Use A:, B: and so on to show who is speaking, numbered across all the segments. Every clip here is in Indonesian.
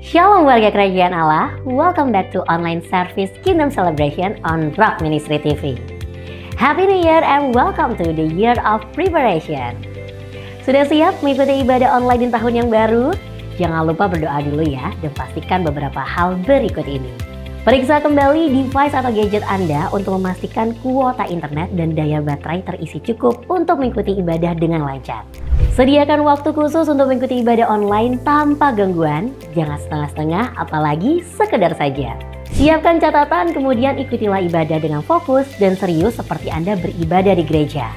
A: Shalom warga kerajaan Allah, welcome back to online service Kingdom Celebration on Rock Ministry TV. Happy New Year and welcome to the year of preparation. Sudah siap mengikuti ibadah online di tahun yang baru? Jangan lupa berdoa dulu ya dan pastikan beberapa hal berikut ini. Periksa kembali device atau gadget Anda untuk memastikan kuota internet dan daya baterai terisi cukup untuk mengikuti ibadah dengan lancar. Sediakan waktu khusus untuk mengikuti ibadah online tanpa gangguan, jangan setengah-setengah apalagi sekedar saja. Siapkan catatan kemudian ikutilah ibadah dengan fokus dan serius seperti Anda beribadah di gereja.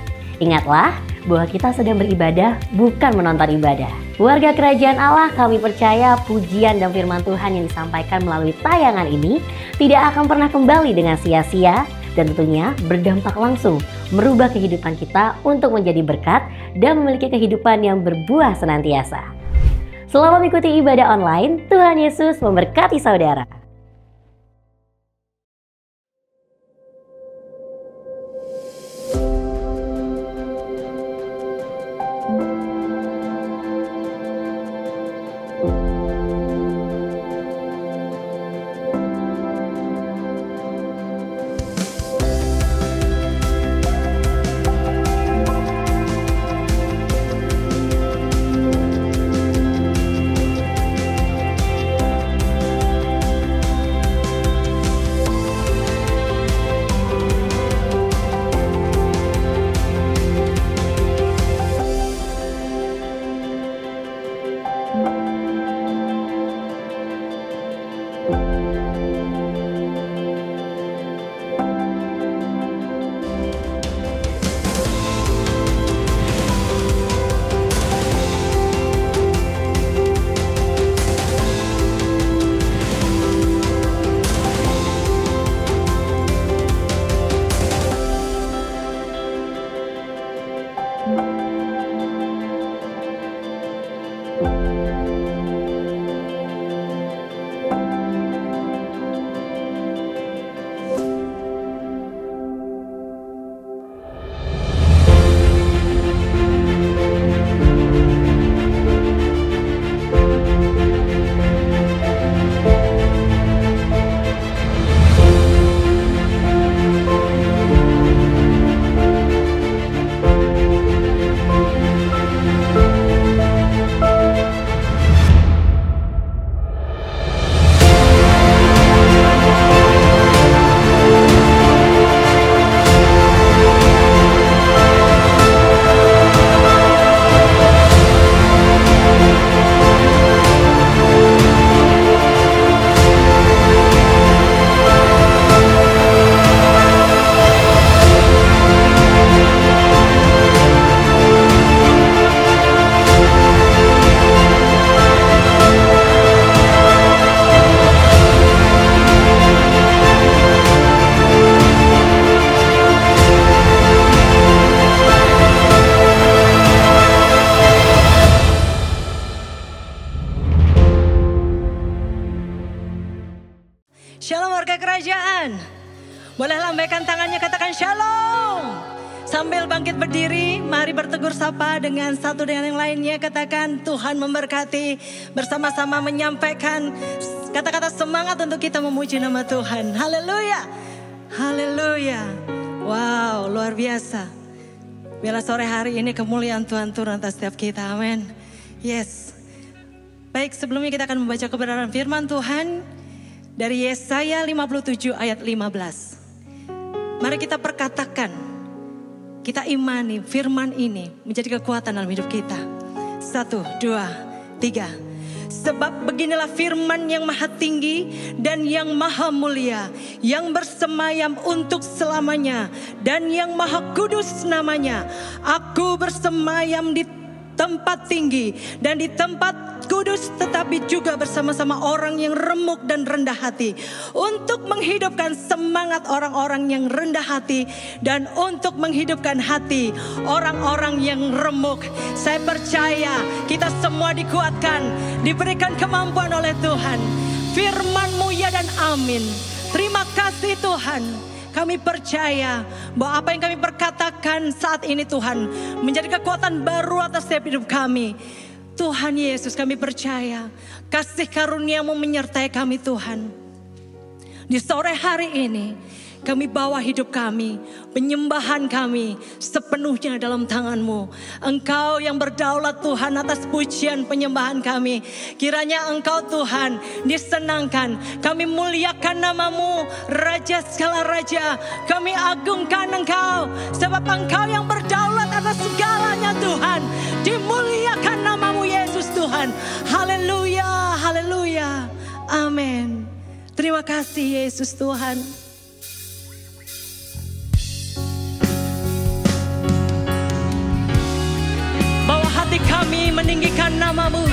A: Ingatlah bahwa kita sedang beribadah bukan menonton ibadah. Warga kerajaan Allah, kami percaya pujian dan firman Tuhan yang disampaikan melalui tayangan ini tidak akan pernah kembali dengan sia-sia dan tentunya berdampak langsung merubah kehidupan kita untuk menjadi berkat dan memiliki kehidupan yang berbuah senantiasa. Selamat mengikuti ibadah online, Tuhan Yesus memberkati saudara.
B: Shalom warga kerajaan. Boleh lambaikan tangannya, katakan shalom. Sambil bangkit berdiri, mari bertegur sapa dengan satu dengan yang lainnya. Katakan Tuhan memberkati. Bersama-sama menyampaikan kata-kata semangat untuk kita memuji nama Tuhan. Haleluya. Haleluya. Wow, luar biasa. Bila sore hari ini kemuliaan Tuhan turun atas setiap kita. Amin. Yes. Baik, sebelumnya kita akan membaca kebenaran firman Tuhan dari Yesaya 57 ayat 15. Mari kita perkatakan, kita imani firman ini menjadi kekuatan dalam hidup kita. 1, 2, 3. Sebab beginilah firman yang maha tinggi dan yang maha mulia, yang bersemayam untuk selamanya dan yang maha kudus namanya. Aku bersemayam di tempat tinggi dan di tempat kudus, tetapi juga bersama-sama orang yang remuk dan rendah hati, untuk menghidupkan semangat orang-orang yang rendah hati dan untuk menghidupkan hati orang-orang yang remuk. Saya percaya kita semua dikuatkan, diberikan kemampuan oleh Tuhan. Firman-Mu ya dan amin. Terima kasih Tuhan, Kami percaya bahwa apa yang kami perkatakan saat ini Tuhan menjadi kekuatan baru atas setiap hidup kami. Tuhan Yesus, kami percaya kasih karunia-Mu menyertai kami Tuhan. Di sore hari ini kami bawa hidup kami, penyembahan kami sepenuhnya dalam tangan-Mu. Engkau yang berdaulat Tuhan atas pujian penyembahan kami. Kiranya Engkau Tuhan disenangkan. Kami muliakan nama-Mu, Raja segala Raja. Kami agungkan Engkau, sebab Engkau yang berdaulat atas segalanya Tuhan. Dimuliakan nama-Mu Yesus Tuhan. Haleluya, haleluya, amin. Terima kasih Yesus Tuhan. Hati kami meninggikan nama-Mu.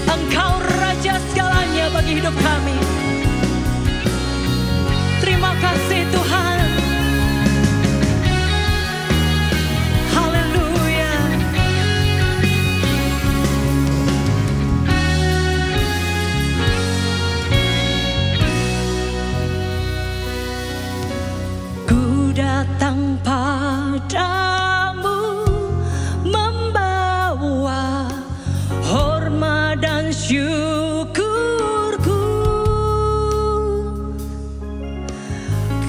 B: Engkau Raja segalanya bagi hidup kami. Terima kasih Tuhan. Haleluya. Ku datang padamu dan syukurku.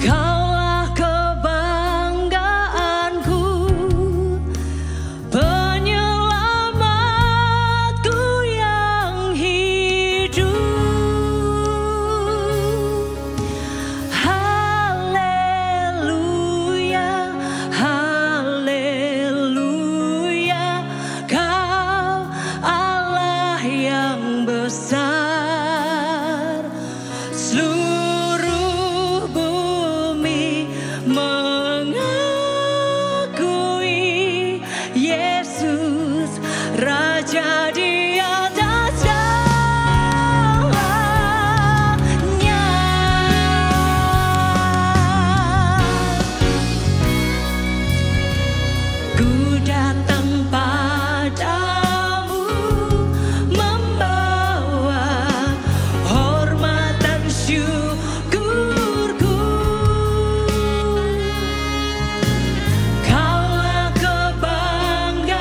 B: Kaulah kebanggaanku, penyelamatku yang hidup. Haleluya, haleluya. Kau Allah yang besar, seluruh bumi mengakui Yesus Raja di atas segalanya. Ku datang padamu membawa hormat dan syukurku. Kaulah kebanggaan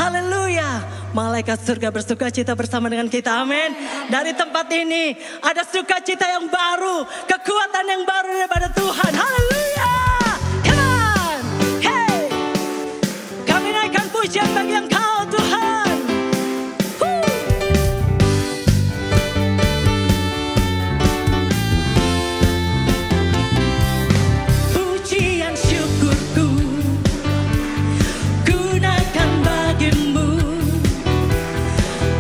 B: Haleluya. Malaikat surga bersuka cita bersama dengan kita. Amin. Dari tempat ini ada sukacita yang baru. Kekuatan yang baru daripada Tuhan. Haleluya. Come on. Hey. Kami naikkan pujian bagi Engkau Tuhan. Pujian syukurku gunakan bagimu.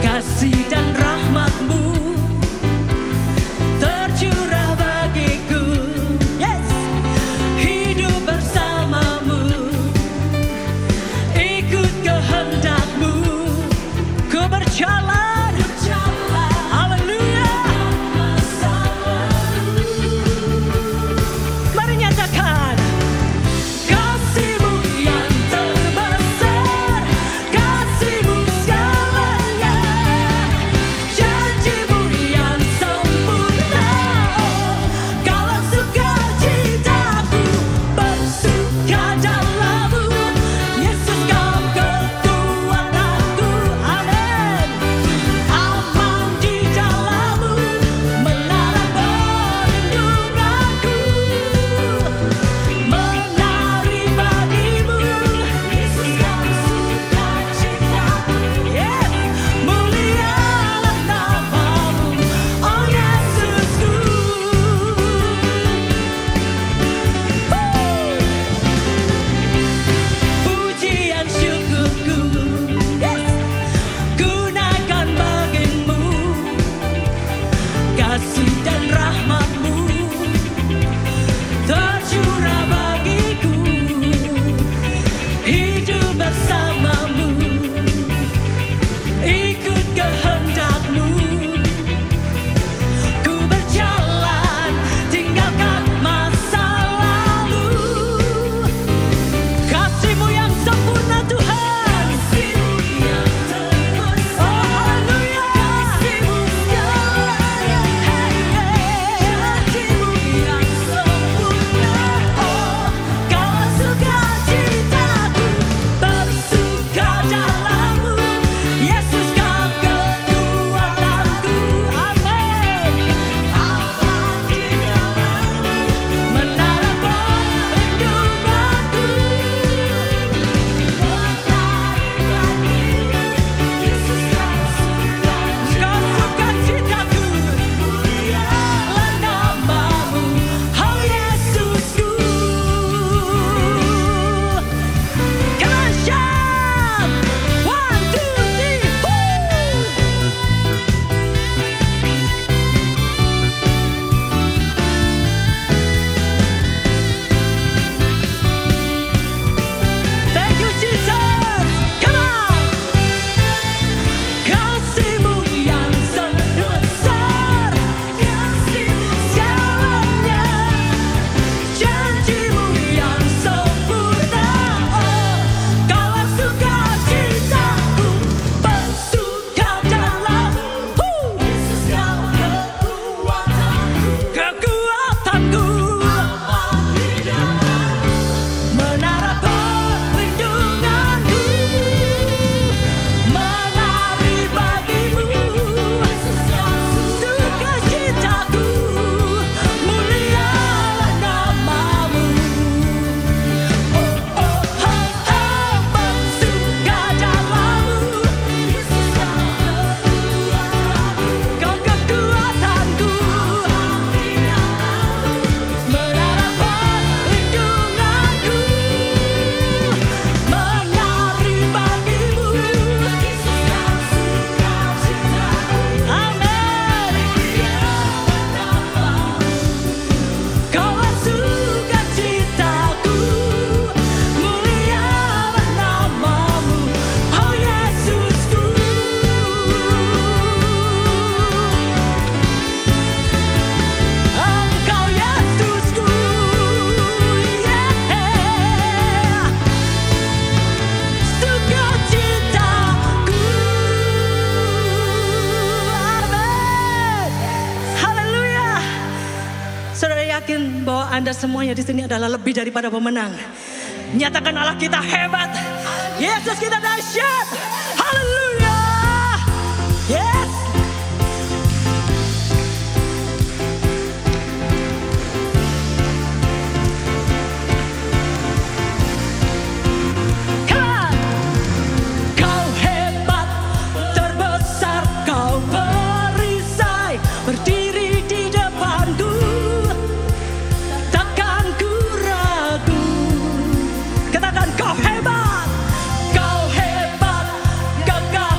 B: Kasih dan rahmat-Mu tercurah bagiku. Yes. Hidup bersama-Mu, ikut kehendak-Mu. Ku berjalan, haleluya. Mari nyatakan. Kasih-Mu yang terbesar, kasih-Mu segalanya, janji-Mu yang sempurna. Oh, kalau sukacitaku bersuka dalam-Mu, Yesus Kau kekuatanku. Amin. Aman di dalam-Mu, menara perlindunganku. Menari bagimu, Yesus Kau sukacitaku. Yeah. Mulialah nama-Mu, oh Yesusku. Pujian syukurku, yes, gunakan bagimu. Kasih dan rahmat-Mu tercurah bagiku. Hidup bersama-Mu, ikut kehendak-Mu. Ku berjalan, tinggalkan masa lalu. Kasih-Mu yang sempurna Tuhan. Oh haleluya. Kasih-Mu segalanya. Janji-Mu yang sempurna. Oh, kalau sukacitaku bersuka dalam-Mu, Yesus Kau kekuatanku. Amin. Aman di dalam-Mu, menara perlindunganku. Menari bagimu, Yesus Kau sukacitaku. Mulialah nama-Mu, oh Yesusku. Come on, shout. 1, 2, 3, Thank you Jesus. Come on. Kasih-Mu yang sebesar, kasih-Mu segalanya, janji-Mu yang sempurna. Oh, kalau sukacitaku bersuka dalam-Mu, Yesus Kau kekuatanku. Aman di dalam-Mu, menara perlindunganku. Menari bagimu, sukacitaku. Mulialah nama-Mu. Oh, oh, oh, oh, bersuka dalam-Mu, Yesus Kau kekuatanku. Menara perlindunganku. Menari bagimu, amin. Kaulah sukacitaku, mulialah nama-Mu, oh Yesusku. Engkau Yesusku, yeah. Sukacitaku, amin. Haleluya. Saudara yakin bahwa Anda semuanya di sini adalah lebih daripada pemenang. Nyatakan Allah kita hebat, Yesus kita dahsyat. Haleluya. Yes. Kau hebat, terbesar, kau perisai, berdiri di depanku, takkan ku ragu. Katakan kau hebat, kau hebat, gagah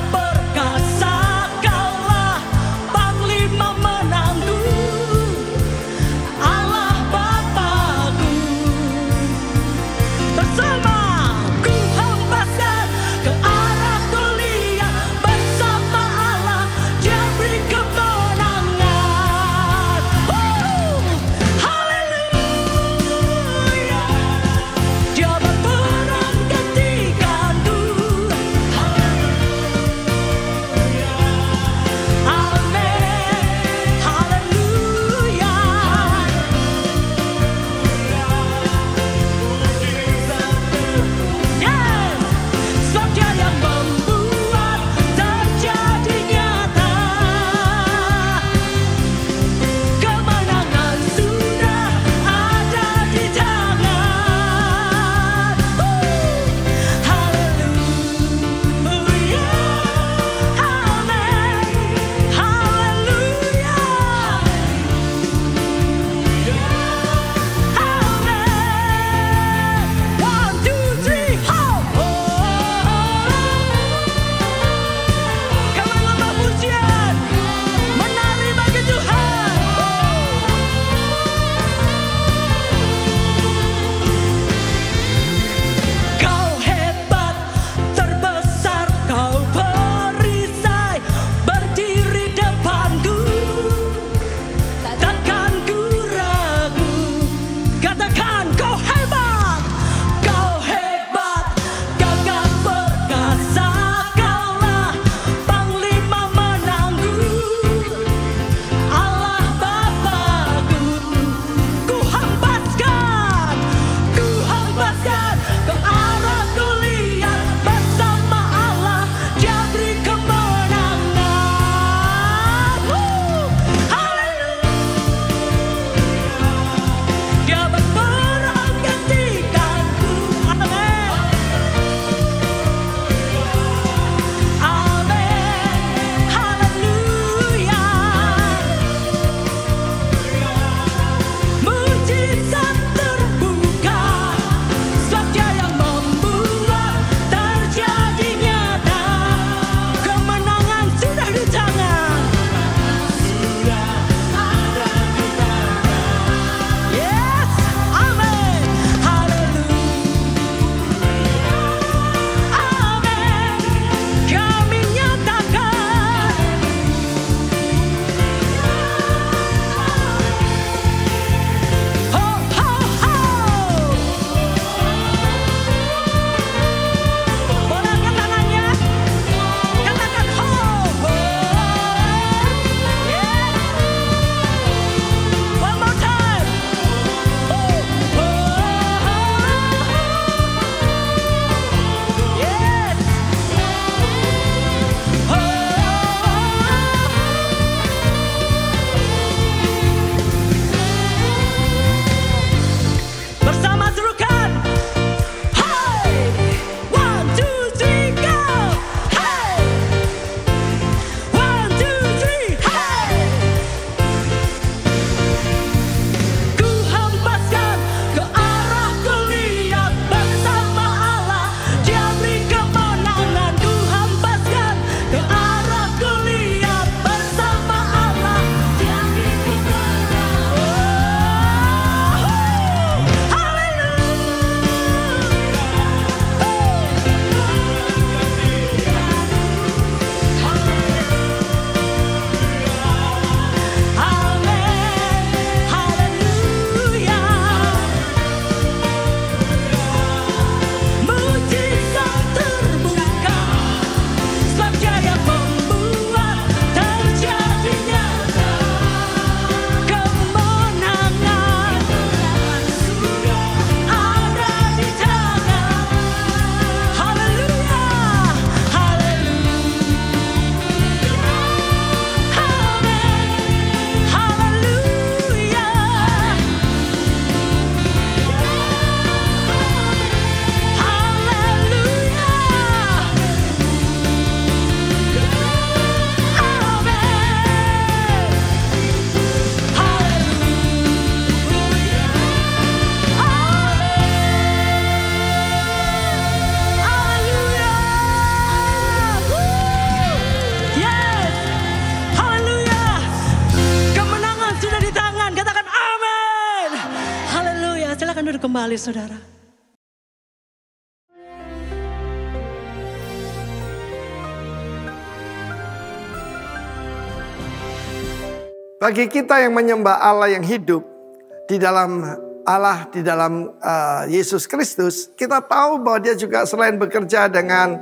B: sekali saudara.
C: Bagi kita yang menyembah Allah yang hidup di dalam Allah, di dalam Yesus Kristus, kita tahu bahwa dia juga selain bekerja dengan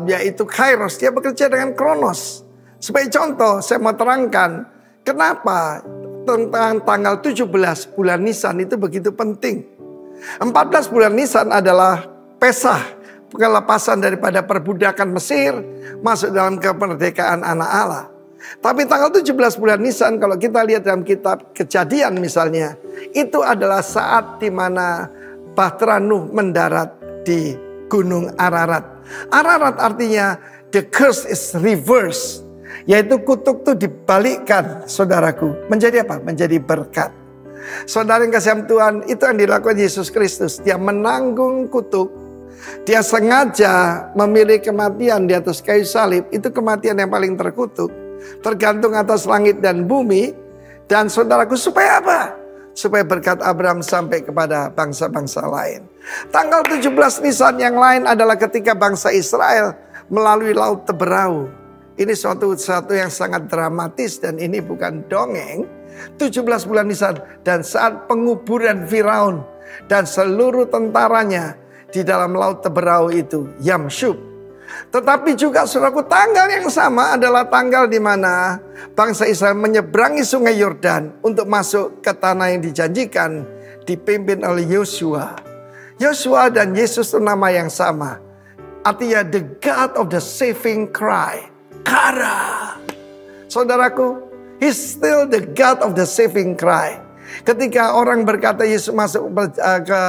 C: yaitu Kairos, dia bekerja dengan Kronos. Sebagai contoh, saya mau terangkan kenapa tentang tanggal 17 bulan Nisan itu begitu penting. 14 bulan Nisan adalah Pesah, pelepasan daripada perbudakan Mesir, masuk dalam kemerdekaan anak Allah. Tapi tanggal 17 bulan Nisan kalau kita lihat dalam kitab Kejadian misalnya, itu adalah saat di mana Bahtera Nuh mendarat di Gunung Ararat. Ararat artinya the curse is reversed, yaitu kutuk itu dibalikkan, saudaraku. Menjadi apa? Menjadi berkat. Saudara yang kasih Tuhan, itu yang dilakukan Yesus Kristus. Dia menanggung kutuk. Dia sengaja memilih kematian di atas kayu salib. Itu kematian yang paling terkutuk, tergantung atas langit dan bumi. Dan saudaraku, supaya apa? Supaya berkat Abraham sampai kepada bangsa-bangsa lain. Tanggal 17 Nisan yang lain adalah ketika bangsa Israel melalui Laut Teberau. Ini suatu yang sangat dramatis dan ini bukan dongeng. 17 bulan Nisan dan saat penguburan Firaun dan seluruh tentaranya di dalam Laut Teberau itu, Yamsyub. Tetapi juga saudaraku, tanggal yang sama adalah tanggal di mana bangsa Israel menyeberangi sungai Yordan untuk masuk ke tanah yang dijanjikan, dipimpin oleh Yosua. Yosua dan Yesus itu nama yang sama. Artinya the God of the saving cry. Kara. Saudaraku, He's still the God of the saving cry. Ketika orang berkata Yesus masuk ke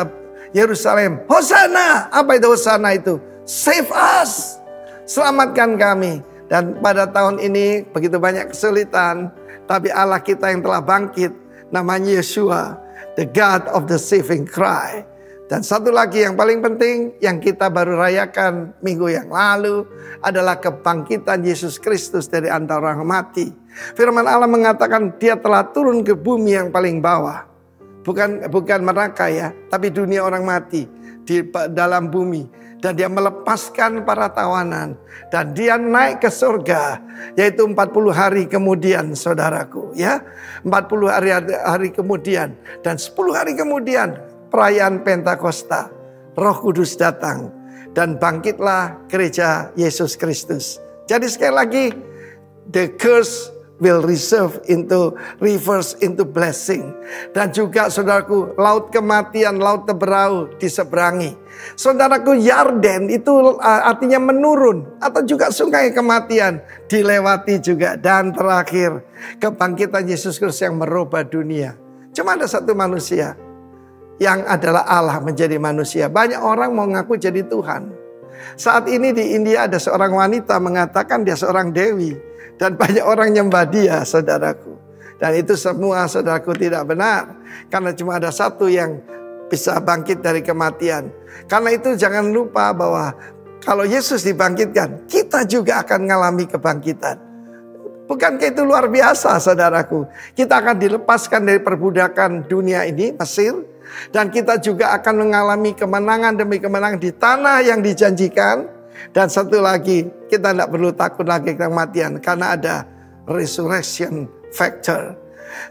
C: Yerusalem, Hosana. Apa itu Hosana itu? Save us. Selamatkan kami. Dan pada tahun ini begitu banyak kesulitan, tapi Allah kita yang telah bangkit, namanya Yeshua, the God of the saving cry. Dan satu lagi yang paling penting yang kita baru rayakan minggu yang lalu adalah kebangkitan Yesus Kristus dari antara orang mati. Firman Allah mengatakan dia telah turun ke bumi yang paling bawah. Bukan neraka ya, tapi dunia orang mati di dalam bumi. Dan dia melepaskan para tawanan. Dan dia naik ke surga, yaitu 40 hari kemudian, saudaraku. Ya, 40 hari kemudian. Dan 10 hari kemudian, perayaan Pentakosta. Roh Kudus datang. Dan bangkitlah gereja Yesus Kristus. Jadi sekali lagi, the curse will reverse into blessing. Dan juga saudaraku, laut kematian, laut Teberau diseberangi. Saudaraku, Yarden itu artinya menurun. Atau juga sungai kematian dilewati juga. Dan terakhir, kebangkitan Yesus Kristus yang merubah dunia. Cuma ada satu manusia yang adalah Allah menjadi manusia. Banyak orang mau ngaku jadi Tuhan. Saat ini di India ada seorang wanita mengatakan dia seorang dewi. Dan banyak orang nyembah dia, saudaraku. Dan itu semua, saudaraku, tidak benar. Karena cuma ada satu yang bisa bangkit dari kematian. Karena itu jangan lupa bahwa kalau Yesus dibangkitkan, kita juga akan mengalami kebangkitan. Bukankah itu luar biasa, saudaraku? Kita akan dilepaskan dari perbudakan dunia ini, Mesir. Dan kita juga akan mengalami kemenangan demi kemenangan di tanah yang dijanjikan. Dan satu lagi, kita tidak perlu takut lagi kematian karena ada resurrection factor.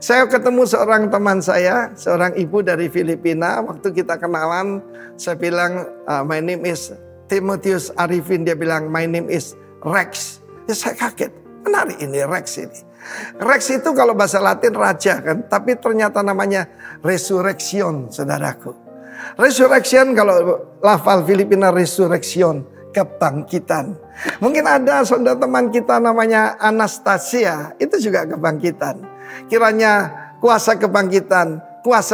C: Saya ketemu seorang teman saya, seorang ibu dari Filipina. Waktu kita kenalan, saya bilang, my name is Timotheus Arifin. Dia bilang, my name is Rex. Ya, saya kaget, menarik ini Rex ini. Rex itu kalau bahasa Latin raja kan, tapi ternyata namanya resurrection, saudaraku. Resurrection kalau lafal Filipina resurrection, kebangkitan. Mungkin ada saudara teman kita namanya Anastasia, itu juga kebangkitan. Kiranya kuasa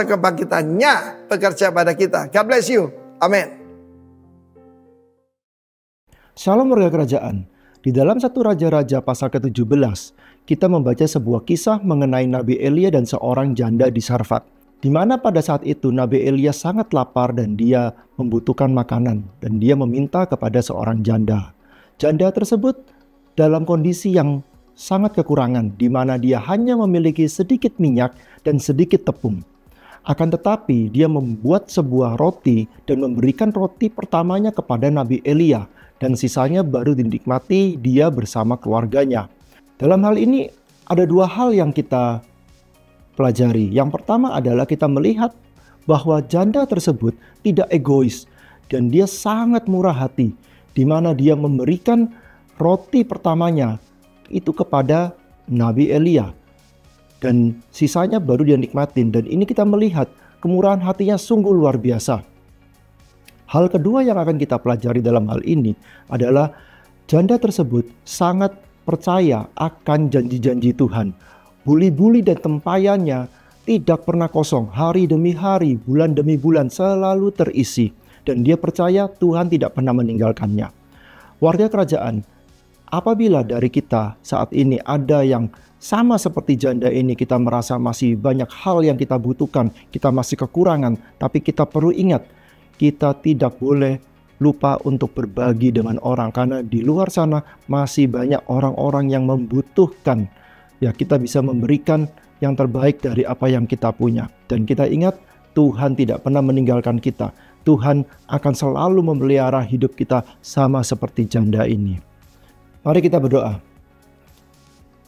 C: kebangkitannya bekerja pada kita. God bless you. Amin.
D: Shalom warga kerajaan. Di dalam 1 Raja-Raja pasal ke-17, kita membaca sebuah kisah mengenai Nabi Elia dan seorang janda di Sarfat. Di mana pada saat itu Nabi Elia sangat lapar dan dia membutuhkan makanan. Dan dia meminta kepada seorang janda. Janda tersebut dalam kondisi yang sangat kekurangan. Di mana dia hanya memiliki sedikit minyak dan sedikit tepung. Akan tetapi dia membuat sebuah roti dan memberikan roti pertamanya kepada Nabi Elia, dan sisanya baru dinikmati dia bersama keluarganya. Dalam hal ini ada dua hal yang kita pelajari. Yang pertama adalah kita melihat bahwa janda tersebut tidak egois dan dia sangat murah hati, di mana dia memberikan roti pertamanya itu kepada Nabi Elia dan sisanya baru dia nikmatin. Dan ini kita melihat kemurahan hatinya sungguh luar biasa. Hal kedua yang akan kita pelajari dalam hal ini adalah janda tersebut sangat percaya akan janji-janji Tuhan. Buli-buli dan tempayannya tidak pernah kosong. Hari demi hari, bulan demi bulan selalu terisi. Dan dia percaya Tuhan tidak pernah meninggalkannya. Warga kerajaan, apabila dari kita saat ini ada yang sama seperti janda ini, kita merasa masih banyak hal yang kita butuhkan, kita masih kekurangan, tapi kita perlu ingat, kita tidak boleh lupa untuk berbagi dengan orang, karena di luar sana masih banyak orang-orang yang membutuhkan. Ya, kita bisa memberikan yang terbaik dari apa yang kita punya. Dan kita ingat, Tuhan tidak pernah meninggalkan kita. Tuhan akan selalu memelihara hidup kita sama seperti janda ini. Mari kita berdoa.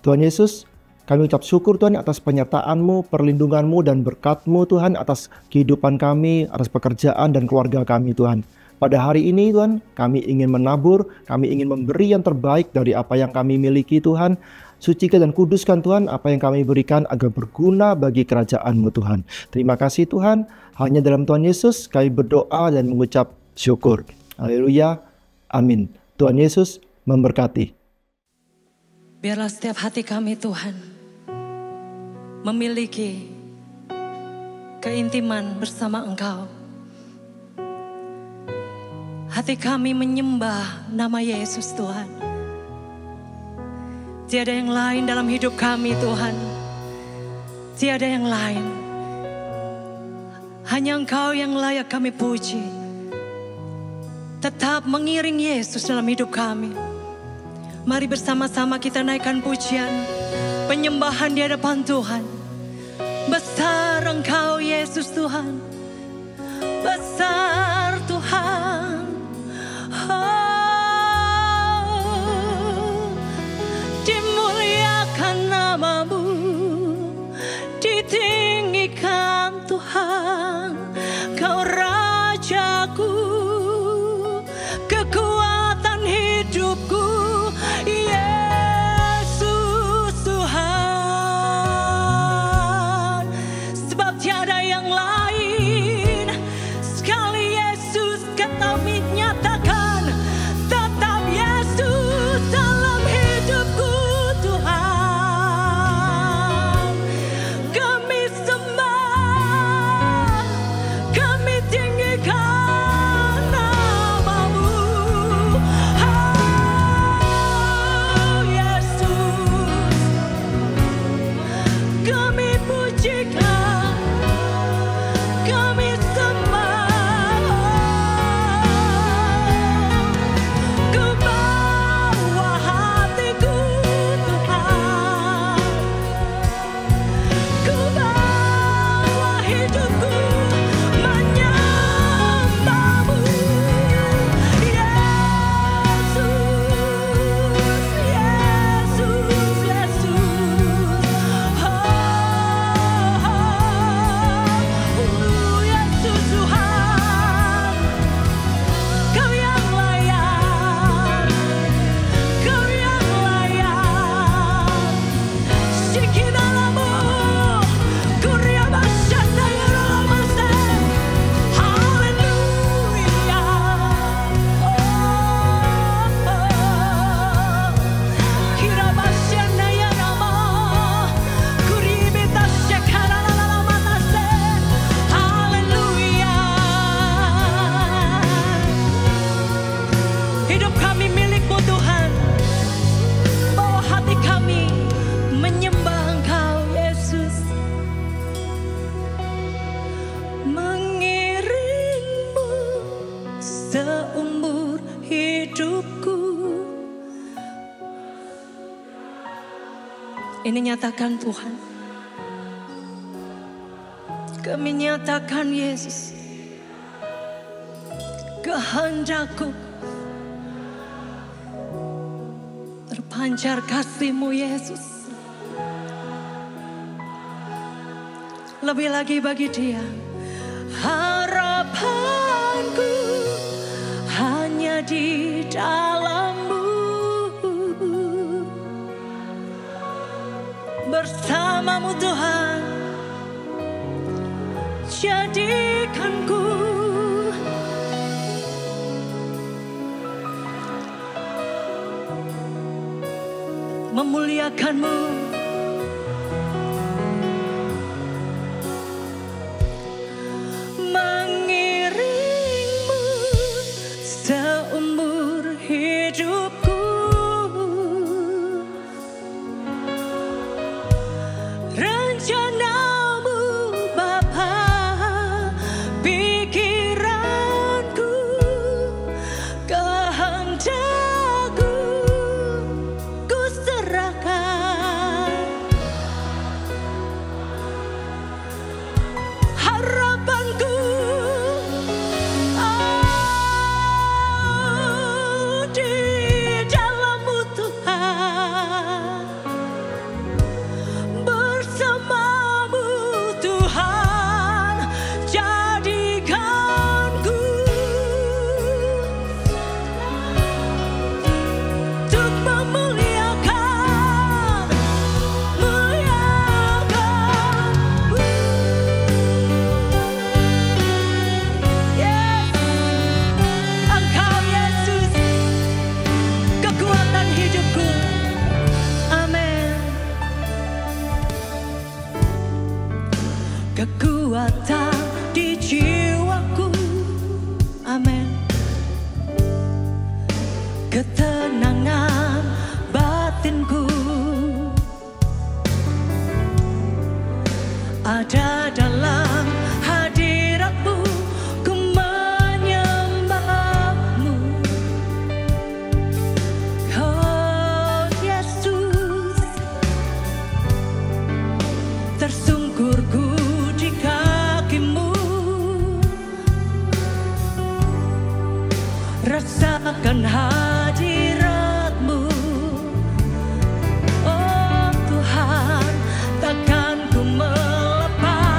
D: Tuhan Yesus, kami ucap syukur Tuhan atas penyertaan-Mu, perlindungan-Mu, dan berkat-Mu Tuhan atas kehidupan kami, atas pekerjaan dan keluarga kami Tuhan. Pada hari ini Tuhan, kami ingin menabur, kami ingin memberi yang terbaik dari apa yang kami miliki Tuhan. Sucikan dan kuduskan Tuhan apa yang kami berikan agar berguna bagi kerajaan-Mu Tuhan. Terima kasih Tuhan, hanya dalam Tuhan Yesus kami berdoa dan mengucap syukur. Haleluya, amin. Tuhan Yesus memberkati.
B: Biarlah setiap hati kami Tuhan memiliki keintiman bersama Engkau. Hati kami menyembah nama Yesus Tuhan. Tiada yang lain dalam hidup kami Tuhan. Tiada yang lain. Hanya Engkau yang layak kami puji. Tetap mengiring Yesus dalam hidup kami. Mari bersama-sama kita naikkan pujian, penyembahan di hadapan Tuhan. Besar Engkau Yesus Tuhan. Besar Tuhan. Dimuliakan nama-Mu, ditinggikan Tuhan. Kau Rajaku, kekuatan hidupku, Yesus Tuhan. Sebab tiada yang lain, sekali Yesus kami nyatakan, tetap Yesus dalam hidupku Tuhan. Kami sembah, kami tinggikan nama-Mu. Oh Yesus, kami pujikan, kami sembah. Ku bawa hatiku Tuhan, ku bawa hidupku menyembah-Mu. Yesus, Yesus, Yesus Tuhan. Kau yang layak, Kau yang layak. Shikidalamu, Kuriabashandayaramase. Haleluya. Kirabashandayarama, Kuribitashakaralalamase. Haleluya. Hidup kami milik-Mu Tuhan. Bawa hati kami menyembah Engkau Yesus. Mengiring-Mu seumur hidupku. Ini nyatakan Tuhan, Kami nyatakan Yesus, kehendakku terpancar kasih-Mu Yesus. Lebih lagi bagi dia, harapanku hanya di dalam-Mu. Bersama-Mu Tuhan, jadikanku memuliakan-Mu. Mengiring-Mu seumur hidupku. Rencana-Mu Bapa, pikiranku, kehendakku ku serahkan. Harapanku di dalam-Mu Tuhan. Bersama-Mu Tuhan, jadikanku untuk memuliakan, muliakan-Mu. Yes, Engkau Yesus, kekuatan hidupku. Amin. Kekuatan di jiwaku, amin. Ketenangan batinku ada dalam hadirat-Mu. Ku menyembah-Mu, oh Yesus. Tersungkurku di kaki-Mu, rasakan hadirat-Mu. Oh Tuhan, takkan ku melepas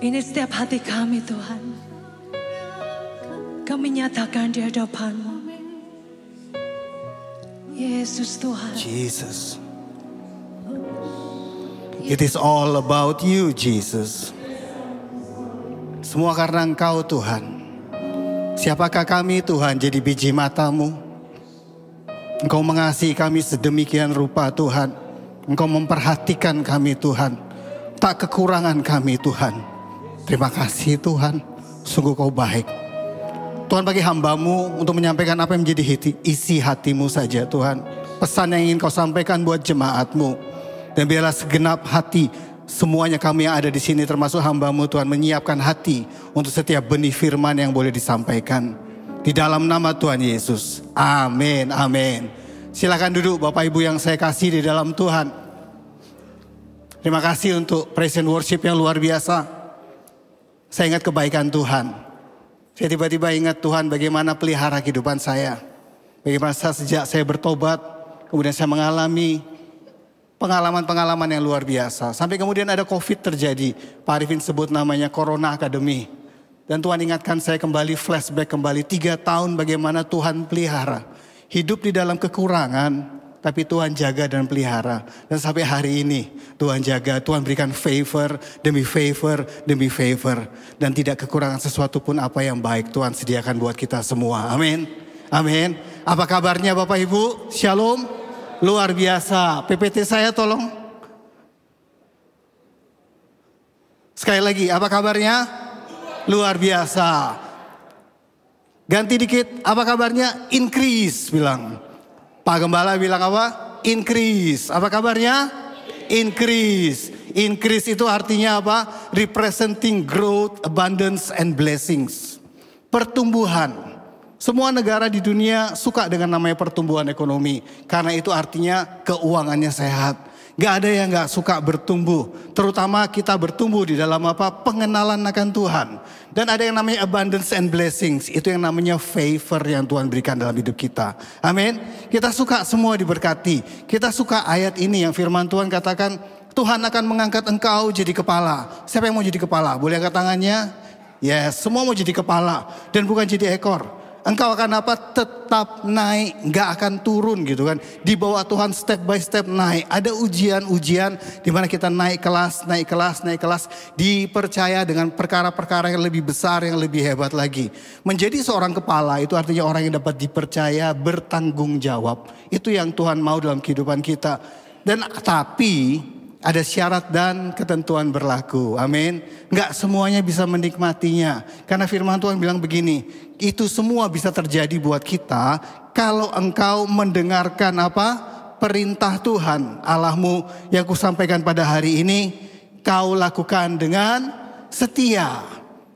B: Ini setiap hati kami Tuhan. Kami nyatakan di hadapan-Mu. Yesus Tuhan.
E: Jesus. It is all about you, Jesus. Semua karena Engkau Tuhan. Siapakah kami Tuhan jadi biji mata-Mu? Engkau mengasihi kami sedemikian rupa Tuhan. Engkau memperhatikan kami Tuhan. Tak kekurangan kami Tuhan. Terima kasih Tuhan. Sungguh Kau baik. Tuhan bagi hamba-Mu untuk menyampaikan apa yang menjadi isi hati-Mu saja Tuhan. Pesan yang ingin Kau sampaikan buat jemaat-Mu. Dan biarlah segenap hati semuanya kami yang ada di sini termasuk hamba-Mu Tuhan menyiapkan hati untuk setiap benih firman yang boleh disampaikan. Di dalam nama Tuhan Yesus. Amin, amin. Silakan duduk Bapak Ibu yang saya kasih di dalam Tuhan. Terima kasih untuk praise and worship yang luar biasa. Saya ingat kebaikan Tuhan. Saya tiba-tiba ingat Tuhan bagaimana pelihara kehidupan saya. Bagaimana sejak saya bertobat, kemudian saya mengalami pengalaman-pengalaman yang luar biasa. Sampai kemudian ada COVID terjadi. Pak Arifin sebut namanya Corona Academy. Dan Tuhan ingatkan saya kembali, flashback kembali 3 tahun bagaimana Tuhan pelihara. Hidup di dalam kekurangan, tapi Tuhan jaga dan pelihara. Dan sampai hari ini Tuhan jaga, Tuhan berikan favor demi favor demi favor. Dan tidak kekurangan sesuatu pun apa yang baik Tuhan sediakan buat kita semua. Amin. Amin. Apa kabarnya Bapak Ibu? Shalom. Luar biasa. PPT saya tolong. Sekali lagi, apa kabarnya? Luar biasa. Ganti dikit, apa kabarnya? Increase bilang. Pak Gembala bilang apa? Increase. Apa kabarnya? Increase. Increase itu artinya apa? Representing growth, abundance, and blessings. Pertumbuhan. Semua negara di dunia suka dengan namanya pertumbuhan ekonomi. Karena itu artinya keuangannya sehat. Gak ada yang gak suka bertumbuh. Terutama kita bertumbuh di dalam apa? Pengenalan akan Tuhan. Dan ada yang namanya abundance and blessings. Itu yang namanya favor yang Tuhan berikan dalam hidup kita. Amin. Kita suka semua diberkati. Kita suka ayat ini yang firman Tuhan katakan, Tuhan akan mengangkat engkau jadi kepala. Siapa yang mau jadi kepala? Boleh angkat tangannya? Yes, semua mau jadi kepala. Dan bukan jadi ekor. Engkau akan apa? Tetap naik, gak akan turun gitu kan. Di bawah Tuhan step by step naik. Ada ujian-ujian di mana kita naik kelas. Dipercaya dengan perkara-perkara yang lebih besar, yang lebih hebat lagi. Menjadi seorang kepala itu artinya orang yang dapat dipercaya, bertanggung jawab. Itu yang Tuhan mau dalam kehidupan kita. Dan tapi ada syarat dan ketentuan berlaku. Amin. Enggak semuanya bisa menikmatinya. Karena firman Tuhan bilang begini. Itu semua bisa terjadi buat kita. Kalau engkau mendengarkan apa? Perintah Tuhan Allahmu yang kusampaikan pada hari ini. Kau lakukan dengan setia.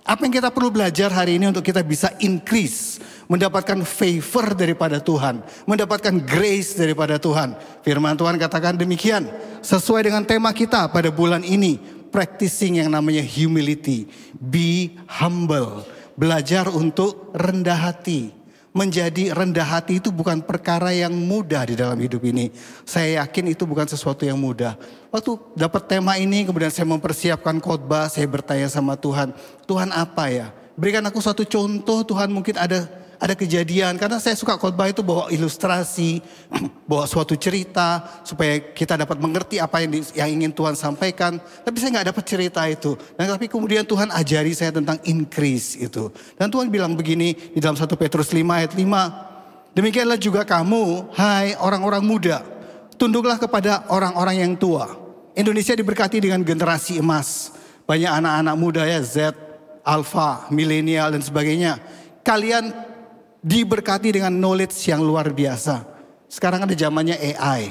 E: Apa yang kita perlu belajar hari ini untuk kita bisa increase. Mendapatkan favor daripada Tuhan. Mendapatkan grace daripada Tuhan. Firman Tuhan katakan demikian. Sesuai dengan tema kita pada bulan ini. Practicing yang namanya humility. Be humble. Belajar untuk rendah hati. Menjadi rendah hati itu bukan perkara yang mudah di dalam hidup ini. Saya yakin itu bukan sesuatu yang mudah. Waktu dapat tema ini kemudian saya mempersiapkan khotbah. Saya bertanya sama Tuhan. Tuhan apa ya? Berikan aku suatu contoh Tuhan, mungkin ada kejadian. Karena saya suka khotbah itu bawa ilustrasi, bawa suatu cerita supaya kita dapat mengerti apa yang ingin Tuhan sampaikan. Tapi saya nggak dapat cerita itu. Dan tapi kemudian Tuhan ajari saya tentang increase itu. Dan Tuhan bilang begini di dalam 1 Petrus 5 ayat 5. Demikianlah juga kamu, hai orang-orang muda, tunduklah kepada orang-orang yang tua. Indonesia diberkati dengan generasi emas. Banyak anak-anak muda ya, Z, Alpha, milenial dan sebagainya. Kalian diberkati dengan knowledge yang luar biasa. Sekarang ada zamannya AI.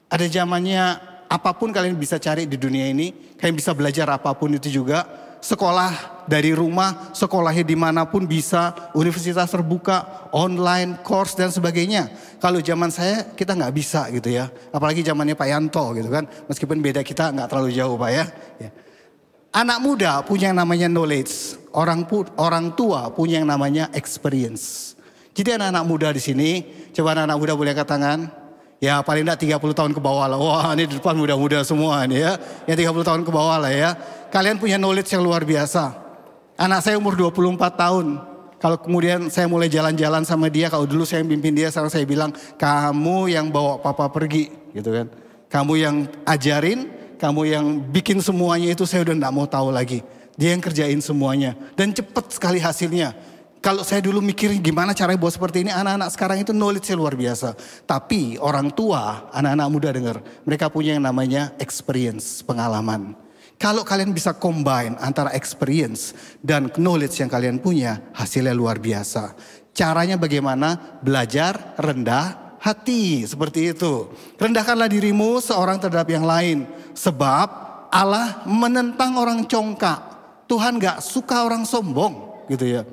E: Ada zamannya apapun kalian bisa cari di dunia ini. Kalian bisa belajar apapun itu juga. Sekolah dari rumah, sekolahnya dimanapun bisa. Universitas terbuka, online, course dan sebagainya. Kalau zaman saya kita nggak bisa gitu ya. Apalagi zamannya Pak Yanto gitu kan. Meskipun beda kita nggak terlalu jauh Pak ya. Anak muda punya yang namanya knowledge. Orang tua punya yang namanya experience. Jadi anak-anak muda di sini, coba anak-anak muda boleh angkat tangan. Ya paling enggak 30 tahun ke bawah lah. Wah ini di depan muda-muda semua nih ya. Ya 30 tahun ke bawah lah ya. Kalian punya knowledge yang luar biasa. Anak saya umur 24 tahun. Kalau kemudian saya mulai jalan-jalan sama dia, kalau dulu saya pimpin dia, sekarang saya bilang, kamu yang bawa papa pergi, gitu kan. Kamu yang ajarin, kamu yang bikin semuanya itu saya udah gak mau tahu lagi. Dia yang kerjain semuanya. Dan cepet sekali hasilnya. Kalau saya dulu mikirin gimana caranya buat seperti ini, anak-anak sekarang itu knowledge-nya luar biasa. Tapi orang tua, anak-anak muda dengar, mereka punya yang namanya experience, pengalaman. Kalau kalian bisa combine antara experience dan knowledge yang kalian punya, hasilnya luar biasa. Caranya bagaimana? Belajar rendah hati, seperti itu. Rendahkanlah dirimu seorang terhadap yang lain. Sebab Allah menentang orang congkak. Tuhan gak suka orang sombong, gitu ya.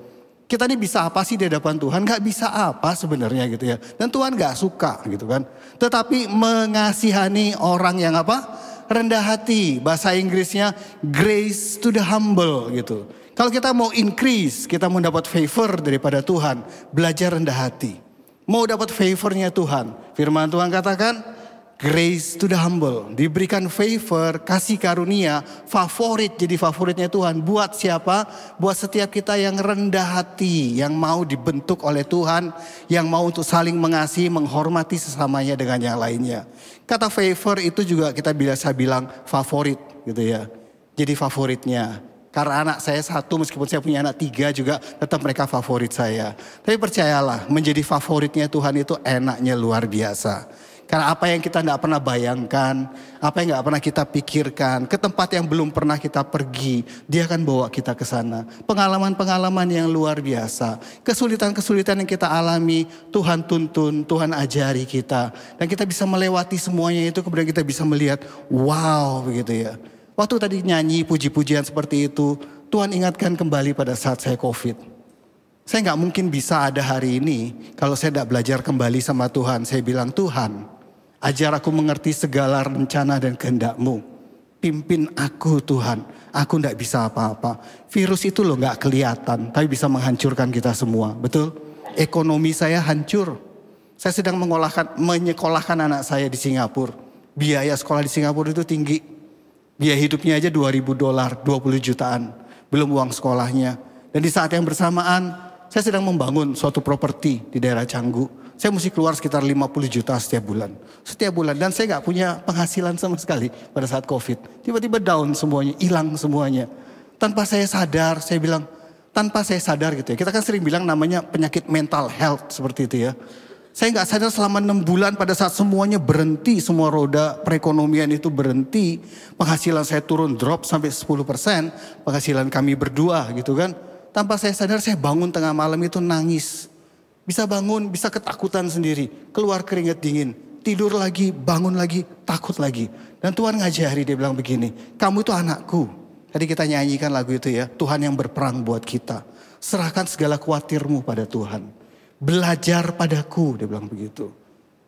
E: Kita ini bisa apa sih di hadapan Tuhan? Gak bisa apa sebenarnya gitu ya. Dan Tuhan gak suka gitu kan. Tetapi mengasihani orang yang apa? Rendah hati, bahasa Inggrisnya grace to the humble gitu. Kalau kita mau increase, kita mau dapat favor daripada Tuhan, belajar rendah hati. Mau dapat favornya Tuhan, firman Tuhan katakan grace to the humble. Diberikan favor, kasih karunia, favorit jadi favoritnya Tuhan. Buat siapa? Buat setiap kita yang rendah hati, yang mau dibentuk oleh Tuhan, yang mau untuk saling mengasihi, menghormati sesamanya dengan yang lainnya. Kata favor itu juga kita biasa bilang favorit gitu ya. Jadi favoritnya. Karena anak saya satu, meskipun saya punya anak 3 juga, tetap mereka favorit saya. Tapi percayalah, menjadi favoritnya Tuhan itu enaknya luar biasa. Karena apa yang kita tidak pernah bayangkan, apa yang tidak pernah kita pikirkan, ke tempat yang belum pernah kita pergi, dia akan bawa kita ke sana. Pengalaman-pengalaman yang luar biasa, kesulitan-kesulitan yang kita alami, Tuhan tuntun, Tuhan ajari kita. Dan kita bisa melewati semuanya itu, kemudian kita bisa melihat, wow begitu ya. Waktu tadi nyanyi puji-pujian seperti itu, Tuhan ingatkan kembali pada saat saya COVID. Saya nggak mungkin bisa ada hari ini kalau saya tidak belajar kembali sama Tuhan. Saya bilang, Tuhan, ajar aku mengerti segala rencana dan kehendak-Mu. Pimpin aku Tuhan, aku tidak bisa apa-apa. Virus itu loh nggak kelihatan, tapi bisa menghancurkan kita semua, betul? Ekonomi saya hancur. Saya sedang menyekolahkan anak saya di Singapura. Biaya sekolah di Singapura itu tinggi. Biaya hidupnya aja $2.000, 20 jutaan. Belum uang sekolahnya. Dan di saat yang bersamaan, saya sedang membangun suatu properti di daerah Canggu. Saya mesti keluar sekitar 50 juta setiap bulan. Setiap bulan. Dan saya gak punya penghasilan sama sekali pada saat COVID. Tiba-tiba down semuanya, hilang semuanya. Tanpa saya sadar, saya bilang, tanpa saya sadar gitu ya. Kita kan sering bilang namanya penyakit mental health seperti itu ya. Saya gak sadar selama 6 bulan pada saat semuanya berhenti. Semua roda perekonomian itu berhenti. Penghasilan saya turun drop sampai 10%. Penghasilan kami berdua gitu kan. Tanpa saya sadar saya bangun tengah malam itu nangis. Bisa bangun, bisa ketakutan sendiri. Keluar keringat dingin. Tidur lagi, bangun lagi, takut lagi. Dan Tuhan ngajari, dia bilang begini. Kamu itu anakku. Tadi kita nyanyikan lagu itu ya. Tuhan yang berperang buat kita. Serahkan segala khawatirmu pada Tuhan. Belajar padaku, dia bilang begitu.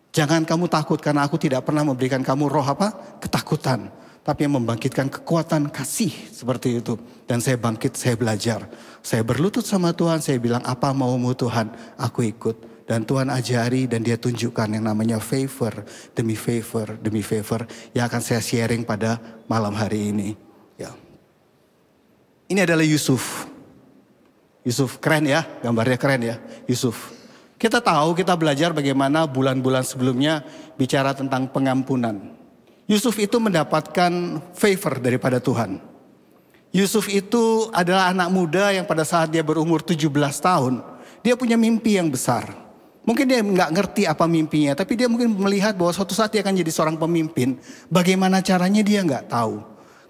E: Jangan kamu takut karena aku tidak pernah memberikan kamu roh apa? Ketakutan. Tapi yang membangkitkan kekuatan kasih seperti itu. Dan saya bangkit, saya belajar. Saya berlutut sama Tuhan, saya bilang apa maumu Tuhan, aku ikut. Dan Tuhan ajari dan dia tunjukkan yang namanya favor demi favor demi favor. Yang akan saya sharing pada malam hari ini. Ya. Ini adalah Yusuf. Yusuf keren ya, gambarnya keren ya, Yusuf. Kita tahu, kita belajar bagaimana bulan-bulan sebelumnya bicara tentang pengampunan. Yusuf itu mendapatkan favor daripada Tuhan. Yusuf itu adalah anak muda yang pada saat dia berumur 17 tahun, dia punya mimpi yang besar. Mungkin dia nggak ngerti apa mimpinya, tapi dia mungkin melihat bahwa suatu saat dia akan jadi seorang pemimpin. Bagaimana caranya dia nggak tahu.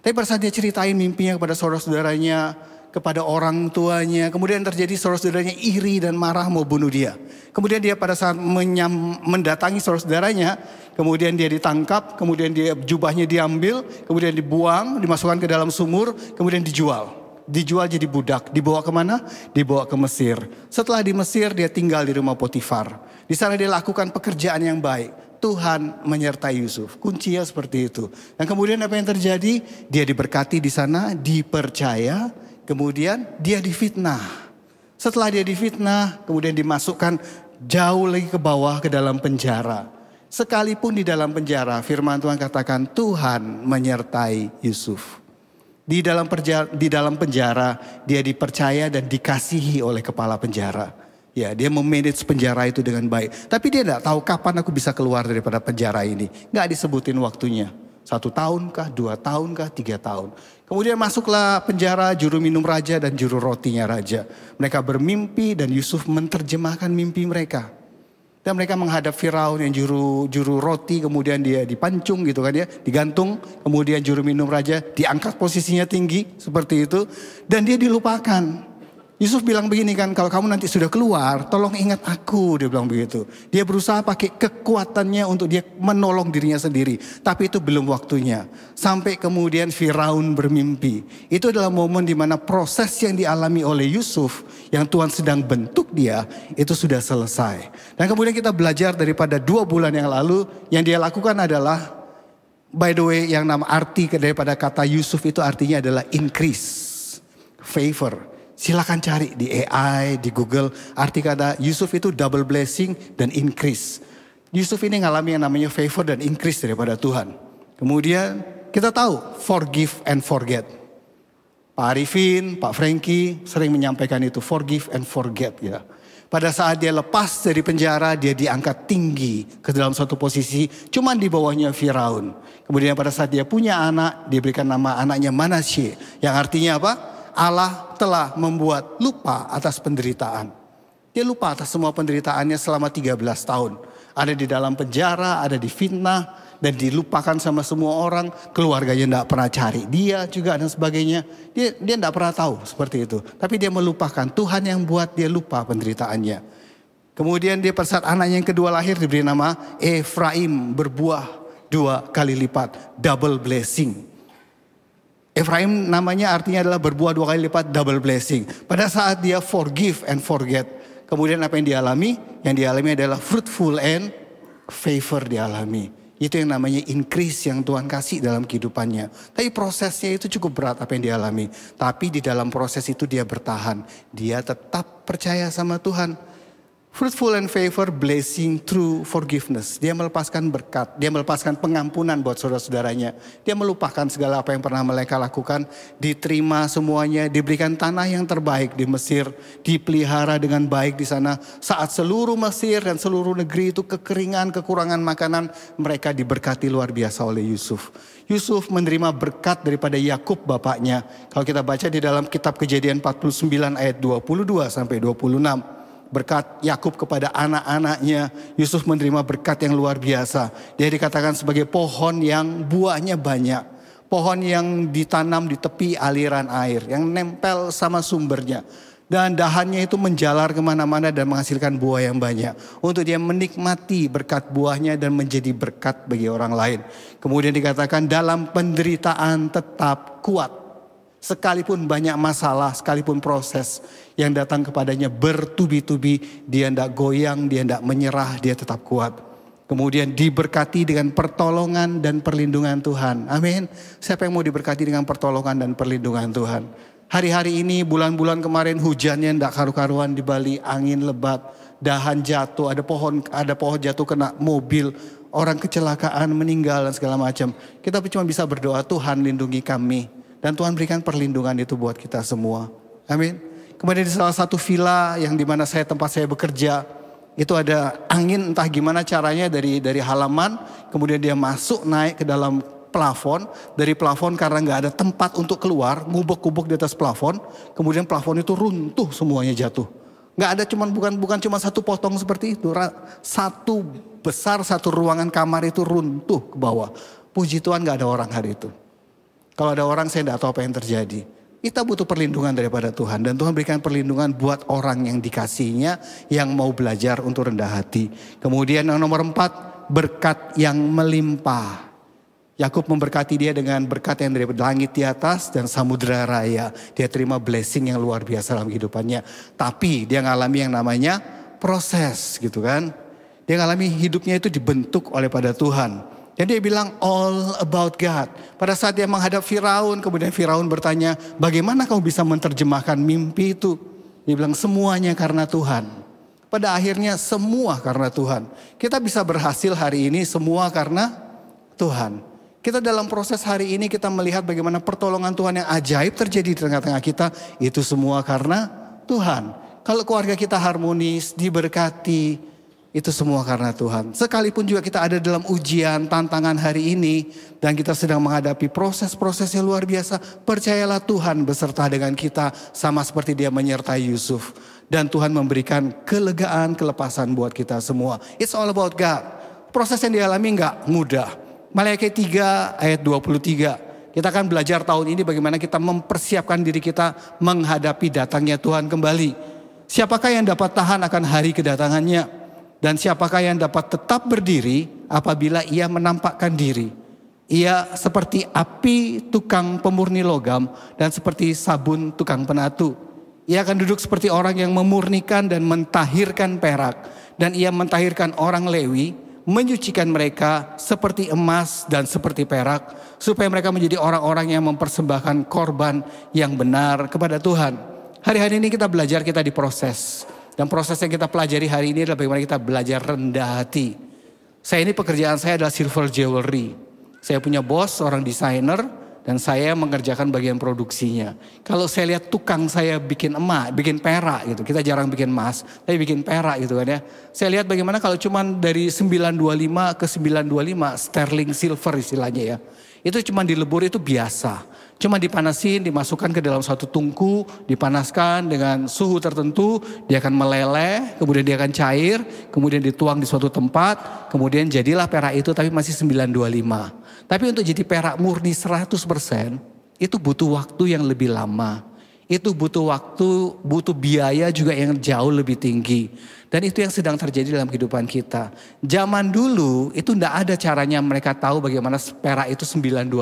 E: Tapi pada saat dia ceritain mimpinya kepada saudara-saudaranya, kepada orang tuanya, kemudian terjadi saudara-saudaranya iri dan marah mau bunuh dia. Kemudian dia pada saat mendatangi saudara-saudaranya, kemudian dia ditangkap, kemudian jubahnya diambil, kemudian dibuang, dimasukkan ke dalam sumur, kemudian dijual. Dijual jadi budak, dibawa kemana? Dibawa ke Mesir. Setelah di Mesir dia tinggal di rumah Potifar. Di sana dia lakukan pekerjaan yang baik. Tuhan menyertai Yusuf. Kuncinya seperti itu. Dan kemudian apa yang terjadi? Dia diberkati di sana, dipercaya. Kemudian dia difitnah. Setelah dia difitnah, kemudian dimasukkan jauh lagi ke bawah ke dalam penjara. Sekalipun di dalam penjara, firman Tuhan katakan Tuhan menyertai Yusuf. Di dalam penjara dia dipercaya dan dikasihi oleh kepala penjara. Ya, dia memanage penjara itu dengan baik. Tapi dia tidak tahu kapan aku bisa keluar daripada penjara ini. Nggak disebutin waktunya. 1 tahun kah, 2 tahun kah, 3 tahun. Kemudian masuklah penjara juru minum raja dan juru rotinya raja. Mereka bermimpi dan Yusuf menerjemahkan mimpi mereka. Dan mereka menghadap Firaun yang juru roti, kemudian dia dipancung gitu kan ya, digantung. Kemudian juru minum raja diangkat posisinya tinggi seperti itu. Dan dia dilupakan. Yusuf bilang begini kan, kalau kamu nanti sudah keluar, tolong ingat aku, dia bilang begitu. Dia berusaha pakai kekuatannya untuk dia menolong dirinya sendiri. Tapi itu belum waktunya. Sampai kemudian Firaun bermimpi. Itu adalah momen di mana proses yang dialami oleh Yusuf, yang Tuhan sedang bentuk dia, itu sudah selesai. Dan kemudian kita belajar daripada 2 bulan yang lalu, yang dia lakukan adalah, by the way, yang nama arti daripada kata Yusuf itu artinya adalah increase, favor. Silakan cari di AI, di Google. Arti kata Yusuf itu double blessing dan increase. Yusuf ini ngalami yang namanya favor dan increase daripada Tuhan. Kemudian kita tahu forgive and forget. Pak Arifin, Pak Frankie sering menyampaikan itu, forgive and forget ya. Pada saat dia lepas dari penjara, dia diangkat tinggi ke dalam suatu posisi, cuman di bawahnya Firaun. Kemudian pada saat dia punya anak, diberikan nama anaknya Manasye, yang artinya apa? Allah telah membuat lupa atas penderitaan. Dia lupa atas semua penderitaannya selama 13 tahun. Ada di dalam penjara, ada di fitnah, dan dilupakan sama semua orang. Keluarganya tidak pernah cari dia juga dan sebagainya. Dia tidak pernah tahu seperti itu. Tapi dia melupakan, Tuhan yang buat dia lupa penderitaannya. Kemudian dia pada saat anaknya yang kedua lahir diberi nama Efraim, berbuah 2 kali lipat, double blessing. Efraim namanya artinya adalah berbuah 2 kali lipat, double blessing. Pada saat dia forgive and forget, kemudian apa yang dialami? Yang dialami adalah fruitful and favor dialami. Itu yang namanya increase yang Tuhan kasih dalam kehidupannya. Tapi prosesnya itu cukup berat apa yang dialami. Tapi di dalam proses itu dia bertahan. Dia tetap percaya sama Tuhan. Fruitful and favor, blessing through forgiveness. Dia melepaskan berkat, dia melepaskan pengampunan buat saudara-saudaranya. Dia melupakan segala apa yang pernah mereka lakukan. Diterima semuanya, diberikan tanah yang terbaik di Mesir. Dipelihara dengan baik di sana. Saat seluruh Mesir dan seluruh negeri itu kekeringan, kekurangan makanan, mereka diberkati luar biasa oleh Yusuf. Yusuf menerima berkat daripada Yakub bapaknya. Kalau kita baca di dalam kitab Kejadian 49 ayat 22 sampai 26. Berkat Yakub kepada anak-anaknya, Yusuf menerima berkat yang luar biasa. Dia dikatakan sebagai pohon yang buahnya banyak. Pohon yang ditanam di tepi aliran air, yang nempel sama sumbernya. Dan dahannya itu menjalar kemana-mana dan menghasilkan buah yang banyak. Untuk dia menikmati berkat buahnya dan menjadi berkat bagi orang lain. Kemudian dikatakan dalam penderitaan tetap kuat. Sekalipun banyak masalah, sekalipun proses yang datang kepadanya bertubi-tubi, dia tidak goyang, dia tidak menyerah, dia tetap kuat. Kemudian diberkati dengan pertolongan dan perlindungan Tuhan. Amin. Siapa yang mau diberkati dengan pertolongan dan perlindungan Tuhan? Hari-hari ini, bulan-bulan kemarin hujannya tidak karu-karuan di Bali, angin lebat, dahan jatuh, ada pohon jatuh kena mobil, orang kecelakaan, meninggal dan segala macam. Kita cuma bisa berdoa, Tuhan lindungi kami. Dan Tuhan berikan perlindungan itu buat kita semua. Amin. Kemudian di salah satu villa yang dimana tempat saya bekerja, itu ada angin entah gimana caranya dari halaman, kemudian dia masuk naik ke dalam plafon. Dari plafon karena nggak ada tempat untuk keluar, ngubek-ngubek di atas plafon. Kemudian plafon itu runtuh semuanya jatuh. Nggak ada bukan cuma satu potong seperti itu. Satu ruangan kamar itu runtuh ke bawah. Puji Tuhan nggak ada orang hari itu. Kalau ada orang saya tidak tahu apa yang terjadi. Kita butuh perlindungan daripada Tuhan. Dan Tuhan berikan perlindungan buat orang yang dikasihinya. Yang mau belajar untuk rendah hati. Kemudian yang nomor 4. Berkat yang melimpah. Yakub memberkati dia dengan berkat yang dari langit di atas dan samudera raya. Dia terima blessing yang luar biasa dalam kehidupannya. Tapi dia ngalami yang namanya proses gitu kan. Dia ngalami hidupnya itu dibentuk oleh pada Tuhan. Dan dia bilang all about God. Pada saat dia menghadap Firaun, kemudian Firaun bertanya, bagaimana kamu bisa menerjemahkan mimpi itu? Dia bilang semuanya karena Tuhan. Pada akhirnya semua karena Tuhan. Kita bisa berhasil hari ini semua karena Tuhan. Kita dalam proses hari ini kita melihat bagaimana pertolongan Tuhan yang ajaib terjadi di tengah-tengah kita. Itu semua karena Tuhan. Kalau keluarga kita harmonis, diberkati, itu semua karena Tuhan. Sekalipun juga kita ada dalam ujian, tantangan hari ini, dan kita sedang menghadapi proses-proses yang luar biasa, percayalah Tuhan beserta dengan kita, sama seperti Dia menyertai Yusuf. Dan Tuhan memberikan kelegaan, kelepasan buat kita semua. It's all about God. Proses yang dialami enggak mudah. Maleakhi 3 ayat 23. Kita akan belajar tahun ini bagaimana kita mempersiapkan diri kita menghadapi datangnya Tuhan kembali. Siapakah yang dapat tahan akan hari kedatangannya? Dan siapakah yang dapat tetap berdiri apabila ia menampakkan diri? Ia seperti api tukang pemurni logam dan seperti sabun tukang penatu. Ia akan duduk seperti orang yang memurnikan dan mentahirkan perak. Dan ia mentahirkan orang Lewi, menyucikan mereka seperti emas dan seperti perak. Supaya mereka menjadi orang-orang yang mempersembahkan korban yang benar kepada Tuhan. Hari-hari ini kita belajar, kita diproses. Dan proses yang kita pelajari hari ini adalah bagaimana kita belajar rendah hati. Saya ini pekerjaan saya adalah silver jewelry. Saya punya bos, seorang desainer. Dan saya mengerjakan bagian produksinya. Kalau saya lihat tukang saya bikin emas, bikin perak gitu. Kita jarang bikin emas, tapi bikin perak gitu kan ya. Saya lihat bagaimana kalau cuman dari 925 ke 925 sterling silver istilahnya ya. Itu cuma dilebur itu biasa. Cuma dipanasin, dimasukkan ke dalam suatu tungku, dipanaskan dengan suhu tertentu, dia akan meleleh, kemudian dia akan cair, kemudian dituang di suatu tempat, kemudian jadilah perak itu tapi masih 925. Tapi untuk jadi perak murni 100% itu butuh waktu yang lebih lama. Itu butuh waktu, butuh biaya juga yang jauh lebih tinggi. Dan itu yang sedang terjadi dalam kehidupan kita. Zaman dulu itu tidak ada caranya mereka tahu bagaimana perak itu 925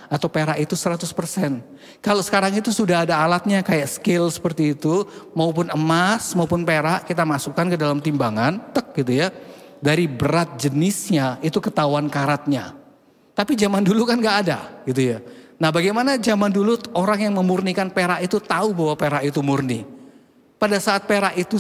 E: atau perak itu 100%. Kalau sekarang itu sudah ada alatnya kayak scale seperti itu. Maupun emas maupun perak kita masukkan ke dalam timbangan. Tek gitu ya. Dari berat jenisnya itu ketahuan karatnya. Tapi zaman dulu kan gak ada gitu ya. Nah bagaimana zaman dulu orang yang memurnikan perak itu tahu bahwa perak itu murni. Pada saat perak itu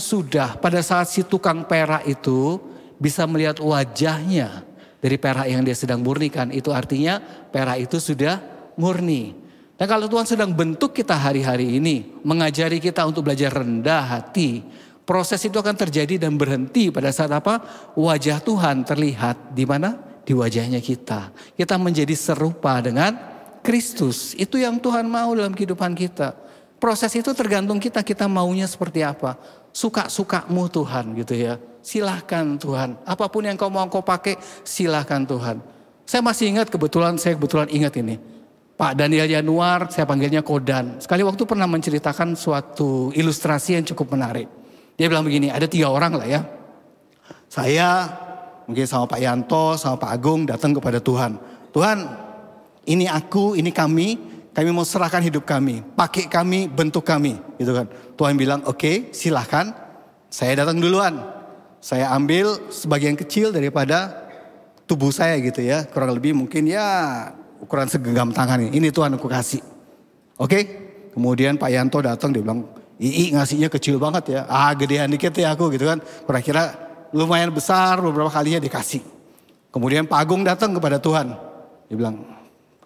E: pada saat si tukang perak itu bisa melihat wajahnya dari perak yang dia sedang murnikan. Itu artinya perak itu sudah murni. Dan kalau Tuhan sedang bentuk kita hari-hari ini, mengajari kita untuk belajar rendah hati. Proses itu akan terjadi dan berhenti pada saat apa? Wajah Tuhan terlihat di mana? Di wajahnya kita. Kita menjadi serupa dengan Kristus. Itu yang Tuhan mau dalam kehidupan kita. Proses itu tergantung kita maunya seperti apa. Suka-sukamu Tuhan gitu ya. Silahkan Tuhan. Apapun yang kau mau kau pakai silahkan Tuhan. Saya masih ingat saya kebetulan ingat ini. Pak Daniel Januar, saya panggilnya Kodan. Sekali waktu pernah menceritakan suatu ilustrasi yang cukup menarik. Dia bilang begini, ada 3 orang lah ya. Saya mungkin sama Pak Yanto, sama Pak Agung datang kepada Tuhan. Tuhan, ini aku, ini kami mau serahkan hidup kami. Pakai kami, bentuk kami. Gitu kan. Tuhan bilang, oke, silahkan. Saya datang duluan. Saya ambil sebagian kecil daripada tubuh saya gitu ya. Kurang lebih mungkin ya ukuran segenggam tangan ini. Ini Tuhan aku kasih. Oke. Kemudian Pak Yanto datang, dia bilang, ngasihnya kecil banget ya. Gedean dikit ya aku gitu kan. Kira-kira lumayan besar, beberapa kalinya dikasih. Kemudian Pak Agung datang kepada Tuhan. Dia bilang,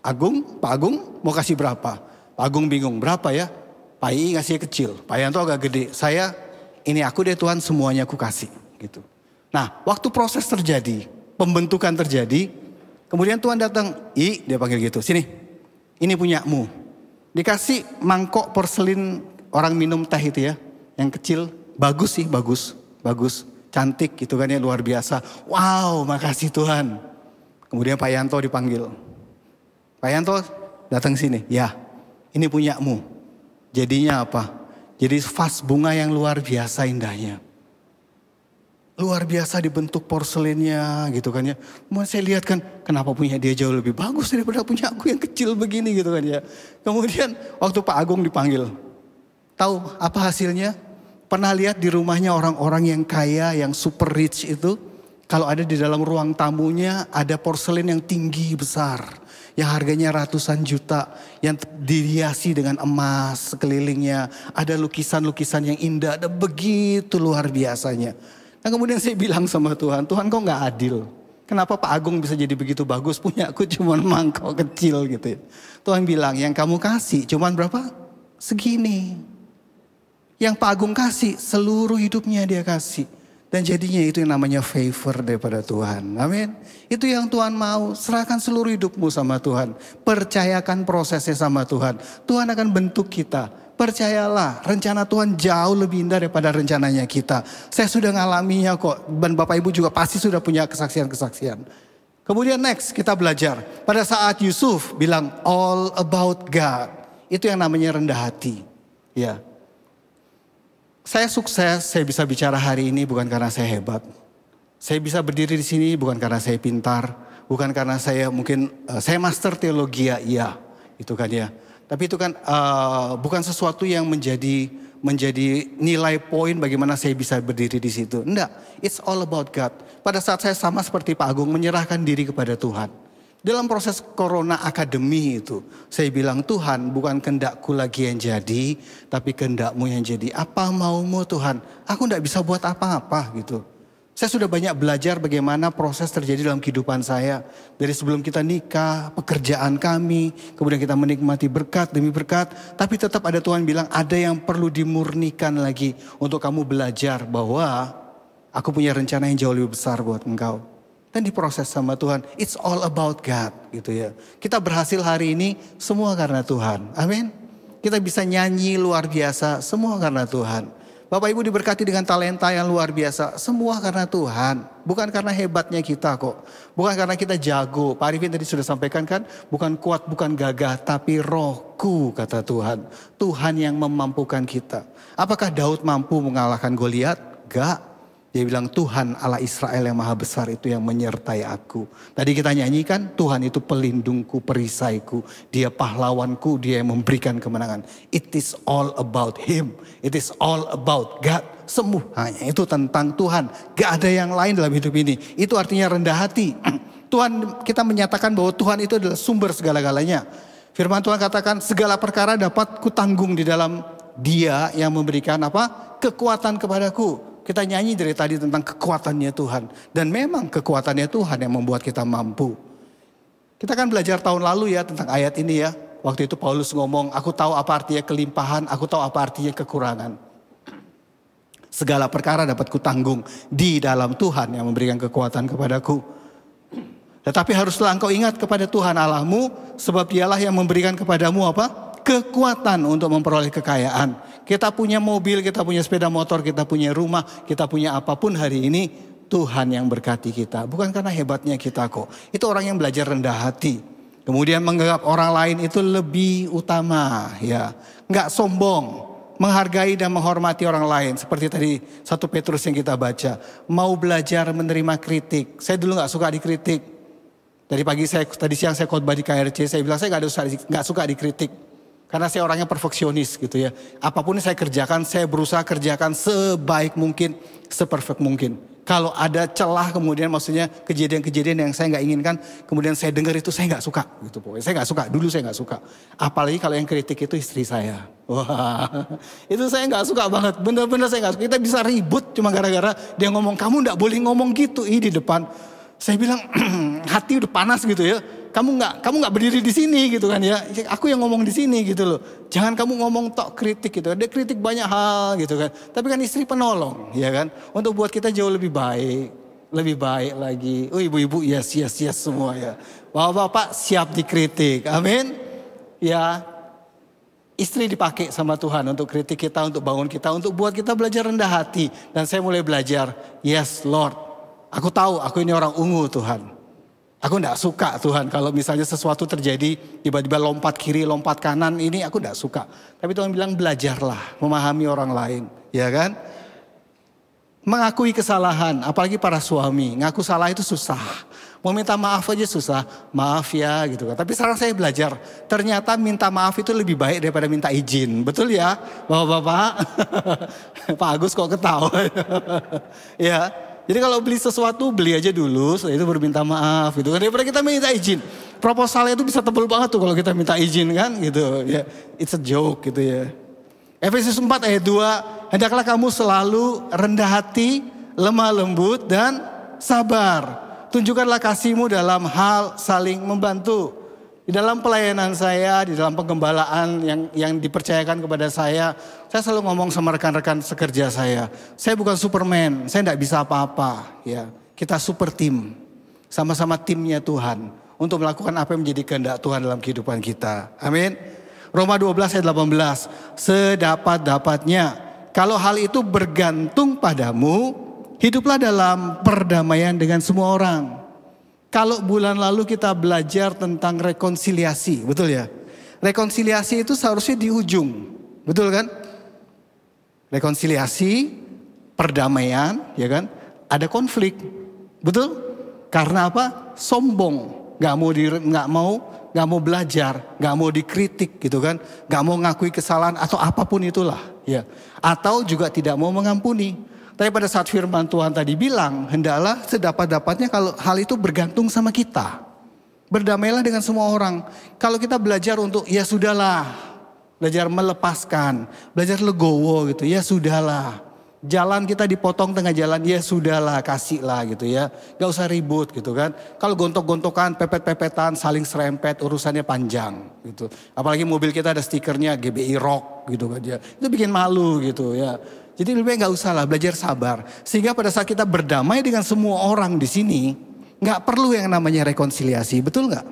E: Pak Agung mau kasih berapa? Pak Agung bingung, berapa ya? Pak I ngasih kecil, Pak Yanto agak gede. Ini aku deh Tuhan semuanya aku kasih. Gitu. Nah waktu proses terjadi, pembentukan terjadi. Kemudian Tuhan datang, dia panggil gitu, sini ini punyamu. Dikasih mangkok porselin orang minum teh itu ya. Yang kecil, bagus sih, bagus. Cantik gitu kan ya, luar biasa. Wow makasih Tuhan. Kemudian Pak Yanto dipanggil. Pak Yanto datang sini, ya ini punyamu. Jadinya apa? Jadi vas bunga yang luar biasa indahnya. Luar biasa dibentuk porselinnya gitu kan ya. Kemudian saya lihat kan kenapa punya dia jauh lebih bagus daripada punya aku yang kecil begini gitu kan ya. Kemudian waktu Pak Agung dipanggil. Tahu apa hasilnya? Pernah lihat di rumahnya orang-orang yang kaya, yang super rich itu. Kalau ada di dalam ruang tamunya ada porselen yang tinggi besar. Yang harganya ratusan juta. Yang dihiasi dengan emas sekelilingnya. Ada lukisan-lukisan yang indah. Ada begitu luar biasanya. Nah kemudian saya bilang sama Tuhan, Tuhan kok gak adil? Kenapa Pak Agung bisa jadi begitu bagus? Punya aku cuma mangkok kecil gitu ya. Tuhan bilang yang kamu kasih cuman berapa? Segini. Yang Pak Agung kasih seluruh hidupnya dia kasih. Dan jadinya itu yang namanya favor daripada Tuhan. Amin. Itu yang Tuhan mau. Serahkan seluruh hidupmu sama Tuhan. Percayakan prosesnya sama Tuhan. Tuhan akan bentuk kita. Percayalah, rencana Tuhan jauh lebih indah daripada rencananya kita. Saya sudah ngalaminya kok. Dan Bapak Ibu juga pasti sudah punya kesaksian-kesaksian. Kemudian next kita belajar. Pada saat Yusuf bilang all about God. Itu yang namanya rendah hati. Ya. Saya sukses, saya bisa bicara hari ini bukan karena saya hebat. Saya bisa berdiri di sini bukan karena saya pintar. Bukan karena saya mungkin, saya master teologi ya, iya. Itu kan ya. Tapi itu kan bukan sesuatu yang menjadi nilai poin bagaimana saya bisa berdiri di situ. Enggak, it's all about God. Pada saat saya sama seperti Pak Agung menyerahkan diri kepada Tuhan. Dalam proses Corona Academy itu, saya bilang Tuhan bukan kehendakku lagi yang jadi, tapi kehendakmu yang jadi. Apa maumu Tuhan? Aku enggak bisa buat apa-apa gitu. Saya sudah banyak belajar bagaimana proses terjadi dalam kehidupan saya. Dari sebelum kita nikah, pekerjaan kami, kemudian kita menikmati berkat demi berkat. Tapi tetap ada Tuhan bilang ada yang perlu dimurnikan lagi untuk kamu belajar bahwa aku punya rencana yang jauh lebih besar buat engkau. Dan diproses sama Tuhan. It's all about God gitu ya. Kita berhasil hari ini semua karena Tuhan. Amin. Kita bisa nyanyi luar biasa semua karena Tuhan. Bapak Ibu diberkati dengan talenta yang luar biasa. Semua karena Tuhan. Bukan karena hebatnya kita kok. Bukan karena kita jago. Pak Arifin tadi sudah sampaikan kan. Bukan kuat, bukan gagah. Tapi rohku kata Tuhan. Tuhan yang memampukan kita. Apakah Daud mampu mengalahkan Goliat? Enggak. Dia bilang Tuhan Allah Israel yang maha besar itu yang menyertai aku. Tadi kita nyanyikan Tuhan itu pelindungku, perisaiku. Dia pahlawanku, dia yang memberikan kemenangan. It is all about him. It is all about God. Semuanya itu tentang Tuhan. Gak ada yang lain dalam hidup ini. Itu artinya rendah hati. Tuhan kita menyatakan bahwa Tuhan itu adalah sumber segala-galanya. Firman Tuhan katakan segala perkara dapat kutanggung di dalam Dia yang memberikan apa? Kekuatan kepadaku. Kita nyanyi dari tadi tentang kekuatannya Tuhan. Dan memang kekuatannya Tuhan yang membuat kita mampu. Kita kan belajar tahun lalu ya tentang ayat ini ya. Waktu itu Paulus ngomong, aku tahu apa artinya kelimpahan, aku tahu apa artinya kekurangan. Segala perkara dapat kutanggung di dalam Tuhan yang memberikan kekuatan kepadaku. Tetapi haruslah engkau ingat kepada Tuhan Allahmu, sebab dialah yang memberikan kepadamu apa? Kekuatan untuk memperoleh kekayaan. Kita punya mobil, kita punya sepeda motor, kita punya rumah, kita punya apapun hari ini. Tuhan yang berkati kita. Bukan karena hebatnya kita kok. Itu orang yang belajar rendah hati. Kemudian menganggap orang lain itu lebih utama. Ya, nggak sombong. Menghargai dan menghormati orang lain. Seperti tadi 1 Petrus yang kita baca. Mau belajar menerima kritik. Saya dulu nggak suka dikritik. Tadi siang saya khotbah di KRC. Saya bilang saya nggak suka dikritik. Karena saya orangnya perfeksionis gitu ya. Apapun yang saya kerjakan, saya berusaha kerjakan sebaik mungkin, seperfect mungkin. Kalau ada celah kemudian maksudnya kejadian-kejadian yang saya nggak inginkan, kemudian saya dengar itu saya nggak suka gitu pokoknya. Saya nggak suka, dulu saya nggak suka. Apalagi kalau yang kritik itu istri saya. Wah, itu saya nggak suka banget. Bener-bener saya nggak suka. Kita bisa ribut cuma gara-gara dia ngomong kamu nggak boleh ngomong gitu di depan. Saya bilang hati udah panas gitu ya. Kamu nggak berdiri di sini gitu kan ya. Aku yang ngomong di sini gitu loh. Jangan kamu ngomong tok kritik gitu. Ada kritik banyak hal gitu kan. Tapi kan istri penolong ya kan. Untuk buat kita jauh lebih baik lagi. Oh ibu-ibu yes semua ya. Bapak-bapak siap dikritik. Amin. Ya. Istri dipakai sama Tuhan untuk kritik kita, untuk bangun kita, untuk buat kita belajar rendah hati. Dan saya mulai belajar, yes Lord. Aku tahu aku ini orang ungu Tuhan. Aku enggak suka Tuhan kalau misalnya sesuatu terjadi tiba-tiba lompat kiri, lompat kanan ini aku enggak suka. Tapi Tuhan bilang belajarlah memahami orang lain, ya kan? Mengakui kesalahan, apalagi para suami, ngaku salah itu susah. Mau minta maaf aja susah, maaf ya gitu kan. Tapi sekarang saya belajar, ternyata minta maaf itu lebih baik daripada minta izin. Betul ya Bapak-bapak? Pak Agus kok ketawa. Ya. Jadi kalau beli sesuatu beli aja dulu, setelah itu berminta maaf gitu kan. Daripada kita minta izin. Proposalnya itu bisa tebel banget tuh kalau kita minta izin kan gitu. Ya, it's a joke gitu ya. Efesus 4 ayat 2, hendaklah kamu selalu rendah hati, lemah lembut dan sabar. Tunjukkanlah kasihmu dalam hal saling membantu. Di dalam pelayanan saya, di dalam penggembalaan yang dipercayakan kepada saya selalu ngomong sama rekan-rekan sekerja saya bukan Superman, saya tidak bisa apa-apa. Ya, kita super tim, sama-sama timnya Tuhan untuk melakukan apa yang menjadi kehendak Tuhan dalam kehidupan kita. Amin. Roma 12 ayat 18, sedapat-dapatnya kalau hal itu bergantung padamu, hiduplah dalam perdamaian dengan semua orang. Kalau bulan lalu kita belajar tentang rekonsiliasi, betul ya? Rekonsiliasi itu seharusnya di ujung, betul kan? Rekonsiliasi, perdamaian, ya kan? Ada konflik, betul? Karena apa? Sombong, nggak mau belajar, nggak mau dikritik, gitu kan? Nggak mau ngakui kesalahan atau apapun itulah, ya. Atau juga tidak mau mengampuni. Tapi pada saat firman Tuhan tadi bilang, hendaklah sedapat-dapatnya kalau hal itu bergantung sama kita. Berdamailah dengan semua orang. Kalau kita belajar untuk ya sudahlah, belajar melepaskan, belajar legowo gitu, ya sudahlah. Jalan kita dipotong tengah jalan, ya sudahlah, kasihlah gitu ya. Gak usah ribut gitu kan. Kalau gontok-gontokan, pepet-pepetan, saling serempet, urusannya panjang gitu. Apalagi mobil kita ada stikernya GBI Rock gitu kan ya. Itu bikin malu gitu ya. Jadi lebih baik gak usah lah, belajar sabar. Sehingga pada saat kita berdamai dengan semua orang di sini, gak perlu yang namanya rekonsiliasi, betul gak?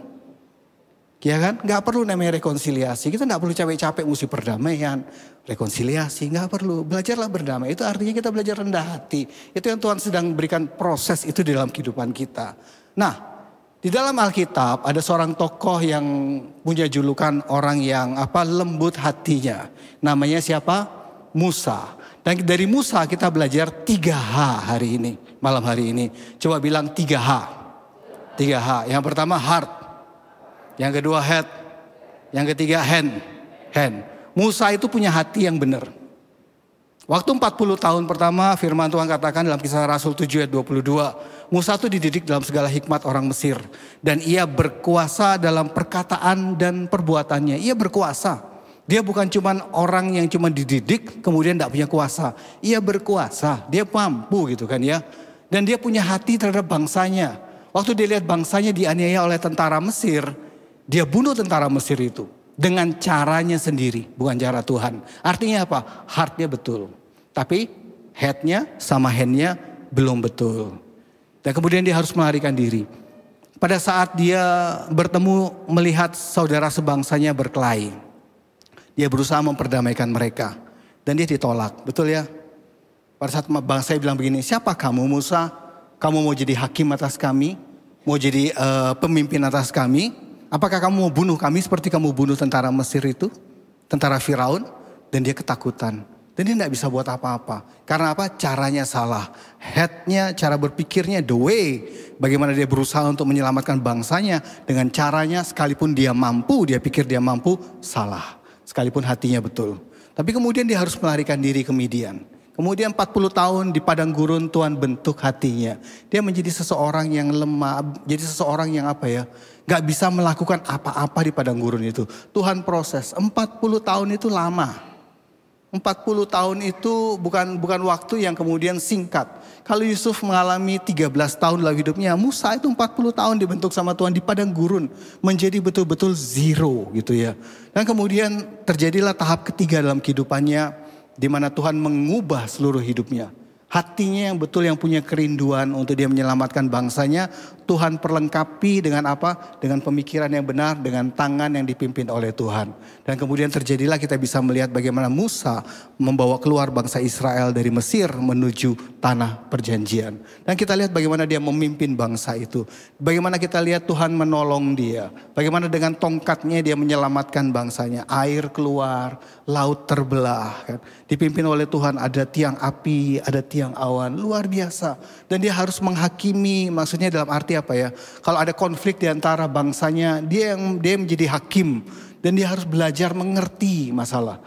E: Ya kan? Gak perlu namanya rekonsiliasi, kita gak perlu capek-capek mesti perdamaian. Rekonsiliasi, gak perlu. Belajarlah berdamai, itu artinya kita belajar rendah hati. Itu yang Tuhan sedang berikan proses itu di dalam kehidupan kita. Nah, di dalam Alkitab ada seorang tokoh yang punya julukan orang yang lembut hatinya. Namanya siapa? Musa. Dan dari Musa kita belajar 3H hari ini, malam hari ini. Coba bilang 3H. 3H. Yang pertama heart. Yang kedua head. Yang ketiga hand. Musa itu punya hati yang benar. Waktu 40 tahun pertama firman Tuhan katakan dalam Kisah Rasul 7 ayat 22. Musa itu dididik dalam segala hikmat orang Mesir. Dan ia berkuasa dalam perkataan dan perbuatannya. Ia berkuasa. Dia bukan cuma orang yang cuma dididik kemudian tidak punya kuasa. Ia berkuasa, dia mampu gitu kan ya. Dan dia punya hati terhadap bangsanya. Waktu dia lihat bangsanya dianiaya oleh tentara Mesir, dia bunuh tentara Mesir itu. Dengan caranya sendiri, bukan cara Tuhan. Artinya apa? Heartnya betul. Tapi headnya sama handnya belum betul. Dan kemudian dia harus melarikan diri. Pada saat dia bertemu melihat saudara sebangsanya berkelahi. Dia berusaha memperdamaikan mereka. Dan dia ditolak, betul ya? Pada saat bangsa bilang begini, siapa kamu Musa? Kamu mau jadi hakim atas kami? Mau jadi pemimpin atas kami? Apakah kamu mau bunuh kami seperti kamu bunuh tentara Mesir itu? Tentara Firaun? Dan dia ketakutan. Dan dia tidak bisa buat apa-apa. Karena apa? Caranya salah. Headnya, cara berpikirnya, the way. Bagaimana dia berusaha untuk menyelamatkan bangsanya. Dengan caranya sekalipun dia mampu, dia pikir dia mampu, salah. Sekalipun hatinya betul. Tapi kemudian dia harus melarikan diri ke Midian. Kemudian 40 tahun di padang gurun Tuhan bentuk hatinya. Dia menjadi seseorang yang lemah. Jadi seseorang yang gak bisa melakukan apa-apa di padang gurun itu. Tuhan proses. 40 tahun itu lama. 40 tahun itu bukan waktu yang kemudian singkat. Kalau Yusuf mengalami 13 tahun dalam hidupnya, Musa itu 40 tahun dibentuk sama Tuhan di padang gurun. Menjadi betul-betul zero gitu ya. Dan kemudian terjadilah tahap ketiga dalam kehidupannya, di mana Tuhan mengubah seluruh hidupnya. Hatinya yang betul, yang punya kerinduan untuk dia menyelamatkan bangsanya, Tuhan perlengkapi dengan apa? Dengan pemikiran yang benar, dengan tangan yang dipimpin oleh Tuhan. Dan kemudian terjadilah kita bisa melihat bagaimana Musa membawa keluar bangsa Israel dari Mesir menuju tanah perjanjian. Dan kita lihat bagaimana dia memimpin bangsa itu. Bagaimana kita lihat Tuhan menolong dia. Bagaimana dengan tongkatnya dia menyelamatkan bangsanya. Air keluar, laut terbelah. Kan? Dipimpin oleh Tuhan, ada tiang api, ada tiang awan, luar biasa. Dan dia harus menghakimi, maksudnya dalam arti apa ya? Kalau ada konflik di antara bangsanya, dia menjadi hakim. Dan dia harus belajar mengerti masalah.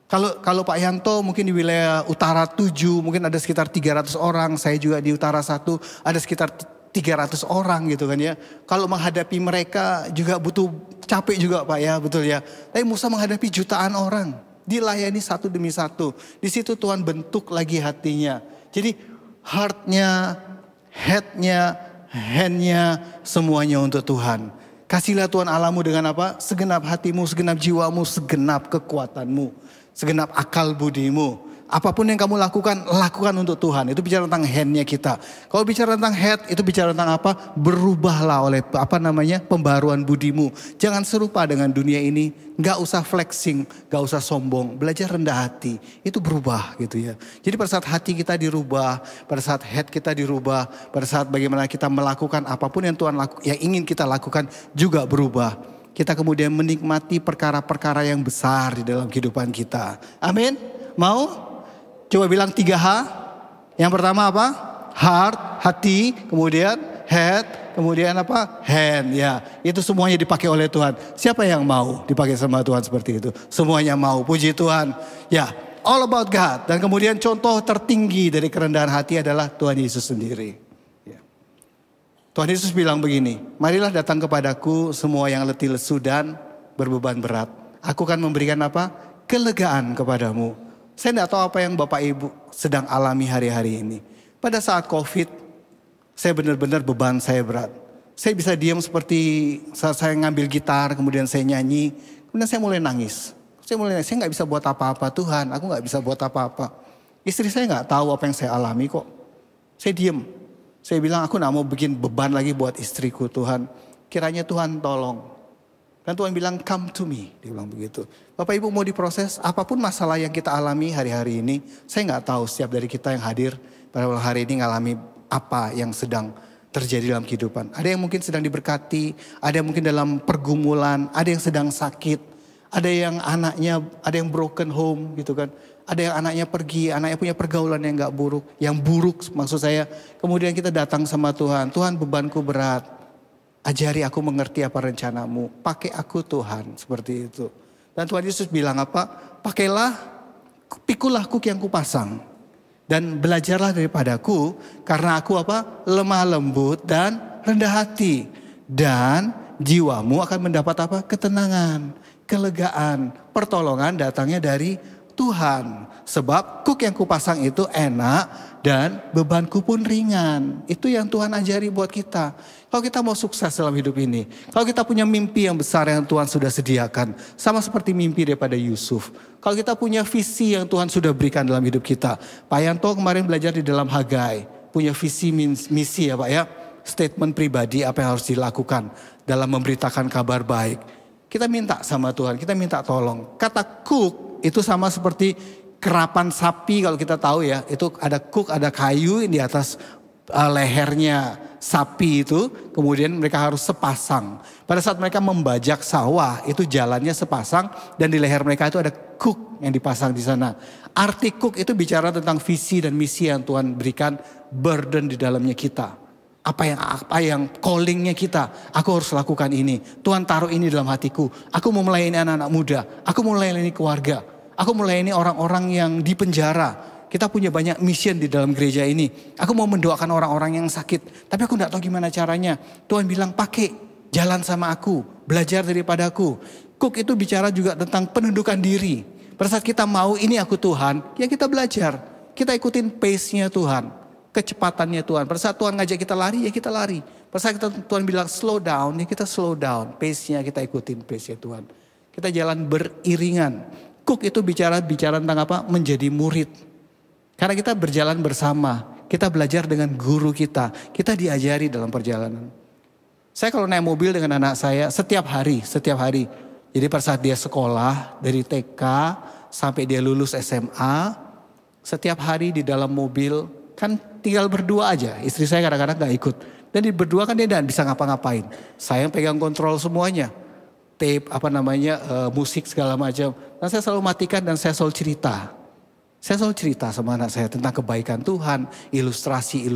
E: Kalau Pak Yanto mungkin di wilayah utara 7 mungkin ada sekitar 300 orang. Saya juga di utara 1 ada sekitar 300 orang gitu kan ya. Kalau menghadapi mereka juga butuh capek juga Pak ya, betul ya. Tapi Musa menghadapi jutaan orang. Dilayani satu demi satu. Di situ Tuhan bentuk lagi hatinya. Jadi heart-nya, head-nya, hand-nya semuanya untuk Tuhan. Kasihlah Tuhan Allahmu dengan apa? Segenap hatimu, segenap jiwamu, segenap kekuatanmu. Segenap akal budimu. Apapun yang kamu lakukan, lakukan untuk Tuhan. Itu bicara tentang hand-nya kita. Kalau bicara tentang head, itu bicara tentang apa? Berubahlah oleh pembaruan budimu. Jangan serupa dengan dunia ini. Gak usah flexing, gak usah sombong. Belajar rendah hati, itu berubah gitu ya. Jadi pada saat hati kita dirubah, pada saat head kita dirubah, pada saat bagaimana kita melakukan apapun yang Tuhan yang ingin kita lakukan juga berubah. Kita kemudian menikmati perkara-perkara yang besar di dalam kehidupan kita. Amin. Mau? Coba bilang 3H. Yang pertama apa? Heart, hati, kemudian head, kemudian apa? Hand. Ya, itu semuanya dipakai oleh Tuhan. Siapa yang mau dipakai sama Tuhan seperti itu? Semuanya mau. Puji Tuhan. Ya, all about God. Dan kemudian contoh tertinggi dari kerendahan hati adalah Tuhan Yesus sendiri. Ya. Tuhan Yesus bilang begini, marilah datang kepadaku semua yang letih lesu dan berbeban berat. Aku akan memberikan apa? Kelegaan kepadamu. Saya tidak tahu apa yang Bapak Ibu sedang alami hari-hari ini. Pada saat COVID, saya benar-benar beban saya berat. Saya bisa diam seperti saat saya ngambil gitar, kemudian saya nyanyi. Kemudian saya mulai nangis. Saya nggak bisa buat apa-apa Tuhan, aku nggak bisa buat apa-apa. Istri saya nggak tahu apa yang saya alami kok. Saya diam. Saya bilang aku nggak mau bikin beban lagi buat istriku Tuhan. Kiranya Tuhan tolong. Dan Tuhan bilang come to me, dia bilang begitu. Bapak Ibu mau diproses apapun masalah yang kita alami hari-hari ini. Saya nggak tahu setiap dari kita yang hadir pada hari ini ngalami apa yang sedang terjadi dalam kehidupan. Ada yang mungkin sedang diberkati, ada yang mungkin dalam pergumulan, ada yang sedang sakit, ada yang anaknya, ada yang broken home gitu kan. Ada yang anaknya pergi, anaknya punya pergaulan yang gak buruk, yang buruk maksud saya. Kemudian kita datang sama Tuhan, Tuhan bebanku berat. Ajari aku mengerti apa rencanamu. Pakai aku Tuhan, seperti itu. Dan Tuhan Yesus bilang apa? Pakailah, pikulah kuk yang kupasang. Dan belajarlah daripadaku, karena aku apa? Lemah lembut dan rendah hati. Dan jiwamu akan mendapat apa? Ketenangan, kelegaan, pertolongan datangnya dari Tuhan. Sebab kuk yang kupasang itu enak dan bebanku pun ringan. Itu yang Tuhan ajari buat kita. Kalau kita mau sukses dalam hidup ini. Kalau kita punya mimpi yang besar yang Tuhan sudah sediakan. Sama seperti mimpi daripada Yusuf. Kalau kita punya visi yang Tuhan sudah berikan dalam hidup kita. Pak Yanto kemarin belajar di dalam Hagai. Punya visi misi ya Pak ya. Statement pribadi apa yang harus dilakukan dalam memberitakan kabar baik. Kita minta sama Tuhan, kita minta tolong. Kata cook itu sama seperti kerapan sapi kalau kita tahu ya. Itu ada cook, ada kayu di atas lehernya sapi itu. Kemudian mereka harus sepasang. Pada saat mereka membajak sawah itu jalannya sepasang. Dan di leher mereka itu ada cook yang dipasang di sana. Arti cook itu bicara tentang visi dan misi yang Tuhan berikan, burden di dalamnya kita. Apa yang callingnya kita, aku harus lakukan ini. Tuhan taruh ini dalam hatiku. Aku mau melayani anak-anak muda. Aku mau melayani keluarga. Aku mau melayani orang-orang yang di penjara. Kita punya banyak mission di dalam gereja ini. Aku mau mendoakan orang-orang yang sakit. Tapi aku tidak tahu gimana caranya. Tuhan bilang pakai, jalan sama aku. Belajar daripadaku. Cook itu bicara juga tentang penundukan diri. Pada saat kita mau ini aku Tuhan, ya kita belajar. Kita ikutin pace-nya Tuhan. Kecepatannya Tuhan. Pada saat Tuhan ngajak kita lari, ya kita lari. Pada saat Tuhan bilang slow down, ya kita slow down. Pace-nya kita ikutin pace-nya Tuhan. Kita jalan beriringan. Cook itu bicara tentang apa? Menjadi murid. Karena kita berjalan bersama. Kita belajar dengan guru kita. Kita diajari dalam perjalanan. Saya kalau naik mobil dengan anak saya setiap hari. Jadi pada saat dia sekolah dari TK sampai dia lulus SMA. Setiap hari di dalam mobil. Kan tinggal berdua aja, istri saya kadang-kadang gak ikut. Dan di berdua kan dia gak bisa ngapa-ngapain. Saya yang pegang kontrol semuanya. Tape, musik segala macam. Dan saya selalu matikan dan saya selalu cerita. Saya selalu cerita sama anak saya tentang kebaikan Tuhan, ilustrasi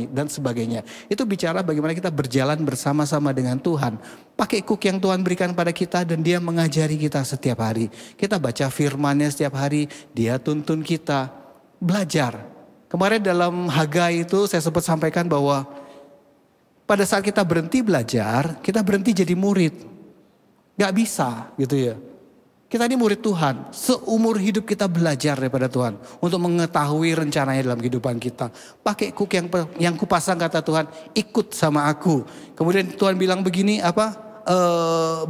E: dan sebagainya. Itu bicara bagaimana kita berjalan bersama-sama dengan Tuhan. Pakai hook yang Tuhan berikan pada kita dan Dia mengajari kita setiap hari. Kita baca firman-Nya setiap hari, Dia tuntun kita belajar. Kemarin dalam Hagai itu saya sempat sampaikan bahwa pada saat kita berhenti belajar, kita berhenti jadi murid. Gak bisa gitu ya. Kita ini murid Tuhan, seumur hidup kita belajar daripada Tuhan untuk mengetahui rencananya dalam kehidupan kita. Pakai hook yang kupasang kata Tuhan, ikut sama aku. Kemudian Tuhan bilang begini,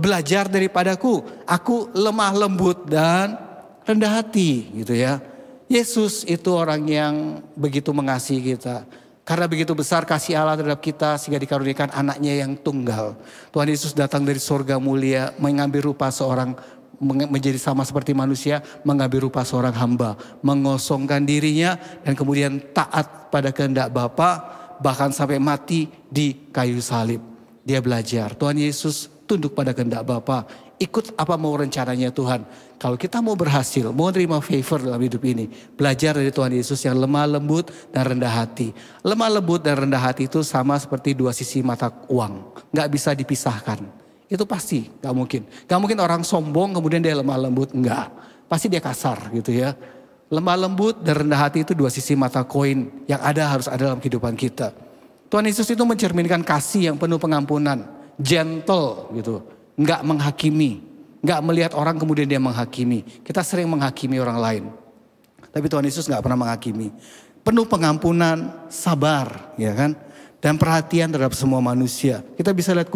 E: belajar daripadaku, aku lemah lembut dan rendah hati gitu ya. Yesus itu orang yang begitu mengasihi kita. Karena begitu besar kasih Allah terhadap kita sehingga dikaruniakan anaknya yang tunggal. Tuhan Yesus datang dari sorga mulia mengambil rupa seorang, menjadi sama seperti manusia, mengambil rupa seorang hamba, mengosongkan dirinya dan kemudian taat pada kehendak Bapa, bahkan sampai mati di kayu salib. Dia belajar, Tuhan Yesus tunduk pada kehendak Bapa, ikut apa mau rencananya Tuhan. Kalau kita mau berhasil, mau terima favor dalam hidup ini, belajar dari Tuhan Yesus yang lemah lembut dan rendah hati. Lemah lembut dan rendah hati itu sama seperti dua sisi mata uang, gak bisa dipisahkan. Itu pasti gak mungkin. Gak mungkin orang sombong kemudian dia lemah lembut. Enggak. Pasti dia kasar gitu ya. Lemah lembut dan rendah hati itu dua sisi mata koin yang harus ada dalam kehidupan kita. Tuhan Yesus itu mencerminkan kasih yang penuh pengampunan. Gentle gitu. Enggak menghakimi. Enggak melihat orang kemudian dia menghakimi. Kita sering menghakimi orang lain. Tapi Tuhan Yesus gak pernah menghakimi. Penuh pengampunan, sabar ya kan. Dan perhatian terhadap semua manusia. Kita bisa lihat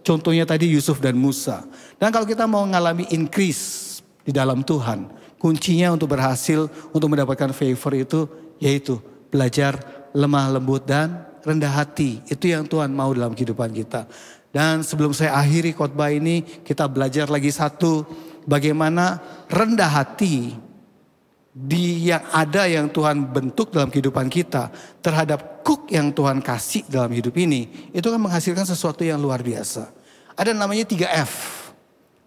E: contohnya tadi Yusuf dan Musa. Dan kalau kita mau mengalami increase di dalam Tuhan, kuncinya untuk berhasil, untuk mendapatkan favor itu, yaitu belajar lemah lembut dan rendah hati. Itu yang Tuhan mau dalam kehidupan kita. Dan sebelum saya akhiri khotbah ini, kita belajar lagi satu, bagaimana rendah hati yang Tuhan bentuk dalam kehidupan kita terhadap hook yang Tuhan kasih dalam hidup ini, itu kan menghasilkan sesuatu yang luar biasa. Ada namanya 3F.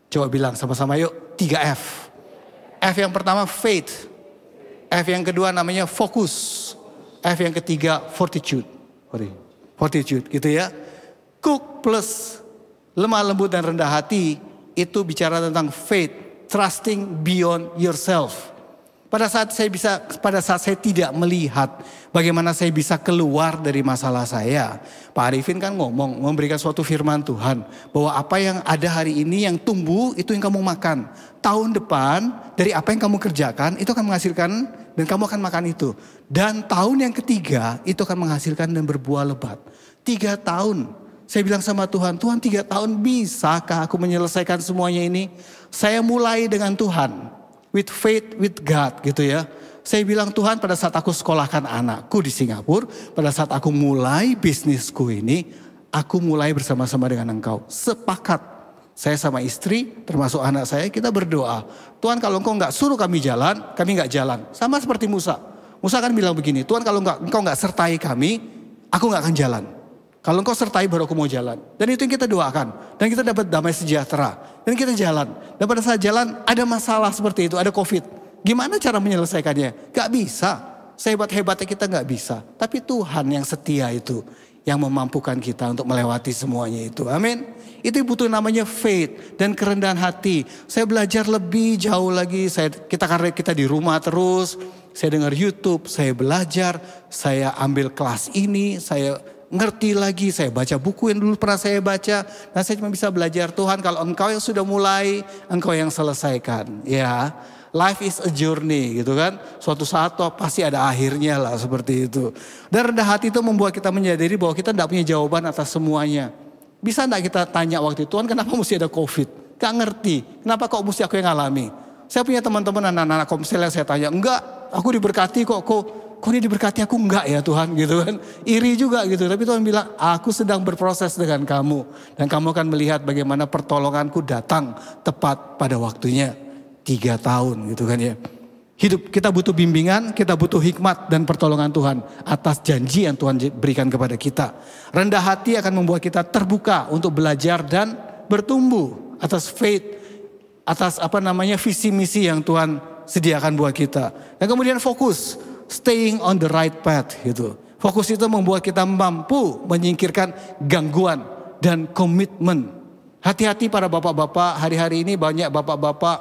E: Coba bilang sama-sama yuk, 3F. F yang pertama faith. F yang kedua namanya fokus. F yang ketiga fortitude. Fortitude gitu ya. Hook plus lemah lembut dan rendah hati itu bicara tentang faith, trusting beyond yourself. Pada saat saya tidak melihat bagaimana saya bisa keluar dari masalah saya. Pak Arifin kan memberikan suatu firman Tuhan. Bahwa apa yang ada hari ini yang tumbuh itu yang kamu makan. Tahun depan dari apa yang kamu kerjakan itu akan menghasilkan dan kamu akan makan itu. Dan tahun yang ketiga itu akan menghasilkan dan berbuah lebat. 3 tahun. Saya bilang sama Tuhan, Tuhan 3 tahun bisakah aku menyelesaikan semuanya ini? Saya mulai dengan Tuhan. With faith, with God gitu ya. Saya bilang Tuhan pada saat aku sekolahkan anakku di Singapura. Pada saat aku mulai bisnisku ini. Aku mulai bersama-sama dengan Engkau. Sepakat. Saya sama istri termasuk anak saya kita berdoa. Tuhan kalau Engkau gak suruh kami jalan, kami gak jalan. Sama seperti Musa. Musa kan bilang begini. Tuhan kalau Engkau gak sertai kami, aku gak akan jalan. Kalau Engkau sertai baru aku mau jalan. Dan itu yang kita doakan. Dan kita dapat damai sejahtera. Dan kita jalan. Dan pada saat jalan ada masalah seperti itu. Ada COVID. Gimana cara menyelesaikannya? Gak bisa. Sehebat-hebatnya kita gak bisa. Tapi Tuhan yang setia itu. Yang memampukan kita untuk melewati semuanya itu. Amin. Itu butuh namanya faith. Dan kerendahan hati. Saya belajar lebih jauh lagi. Karena kita di rumah terus. Saya dengar YouTube. Saya belajar. Saya ambil kelas ini. Saya ngerti lagi, saya baca buku yang dulu pernah saya baca. Dan saya cuma bisa belajar, Tuhan kalau Engkau yang sudah mulai, Engkau yang selesaikan. Ya, life is a journey gitu kan. Suatu saat pasti ada akhirnya lah seperti itu. Dan rendah hati itu membuat kita menyadari bahwa kita tidak punya jawaban atas semuanya. Bisa tidak kita tanya waktu itu, Tuhan kenapa mesti ada COVID? Gak ngerti, kenapa kok mesti aku yang alami? Saya punya teman-teman anak-anak komsel yang saya tanya, enggak aku diberkati kok ini diberkati aku enggak ya Tuhan gitu kan. Iri juga gitu. Tapi Tuhan bilang aku sedang berproses dengan kamu. Dan kamu akan melihat bagaimana pertolonganku datang tepat pada waktunya. 3 tahun gitu kan ya. Hidup kita butuh bimbingan, kita butuh hikmat dan pertolongan Tuhan. Atas janji yang Tuhan berikan kepada kita. Rendah hati akan membuat kita terbuka untuk belajar dan bertumbuh. Atas faith, atas visi misi yang Tuhan sediakan buat kita. Dan kemudian fokus, staying on the right path gitu. Fokus itu membuat kita mampu menyingkirkan gangguan dan komitmen. Hati-hati para bapak-bapak, hari-hari ini banyak bapak-bapak,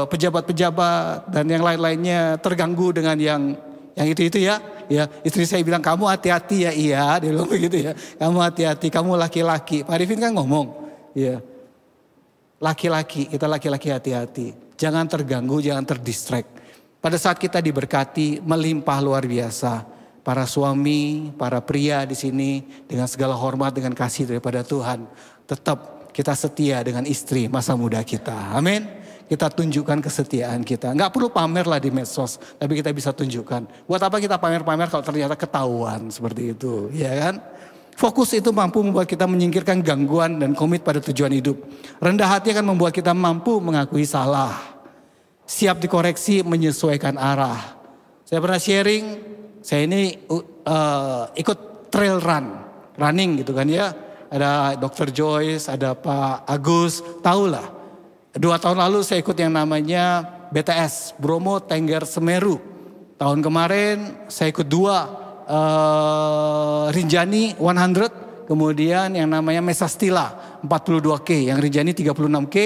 E: pejabat-pejabat dan yang lain-lainnya terganggu dengan yang itu ya. Ya, istri saya bilang kamu hati-hati ya, iya, dia bilang begitu ya. Kamu hati-hati, kamu laki-laki. Pak Arifin kan ngomong, ya. Laki-laki, kita laki-laki hati-hati. Jangan terganggu, jangan terdistract. Pada saat kita diberkati melimpah luar biasa. Para suami, para pria di sini dengan segala hormat, dengan kasih daripada Tuhan. Tetap kita setia dengan istri masa muda kita. Amin. Kita tunjukkan kesetiaan kita. Nggak perlu pamer lah di medsos, tapi kita bisa tunjukkan. Buat apa kita pamer-pamer kalau ternyata ketahuan seperti itu, ya kan? Fokus itu mampu membuat kita menyingkirkan gangguan dan komit pada tujuan hidup. Rendah hati akan membuat kita mampu mengakui salah. Siap dikoreksi, menyesuaikan arah. Saya pernah sharing, saya ini ikut trail running gitu kan ya. Ada Dr. Joyce, ada Pak Agus, tahulah. 2 tahun lalu saya ikut yang namanya BTS, Bromo Tengger Semeru. Tahun kemarin saya ikut 2 Rinjani 100, kemudian yang namanya Mesastila 42K, yang Rinjani 36K,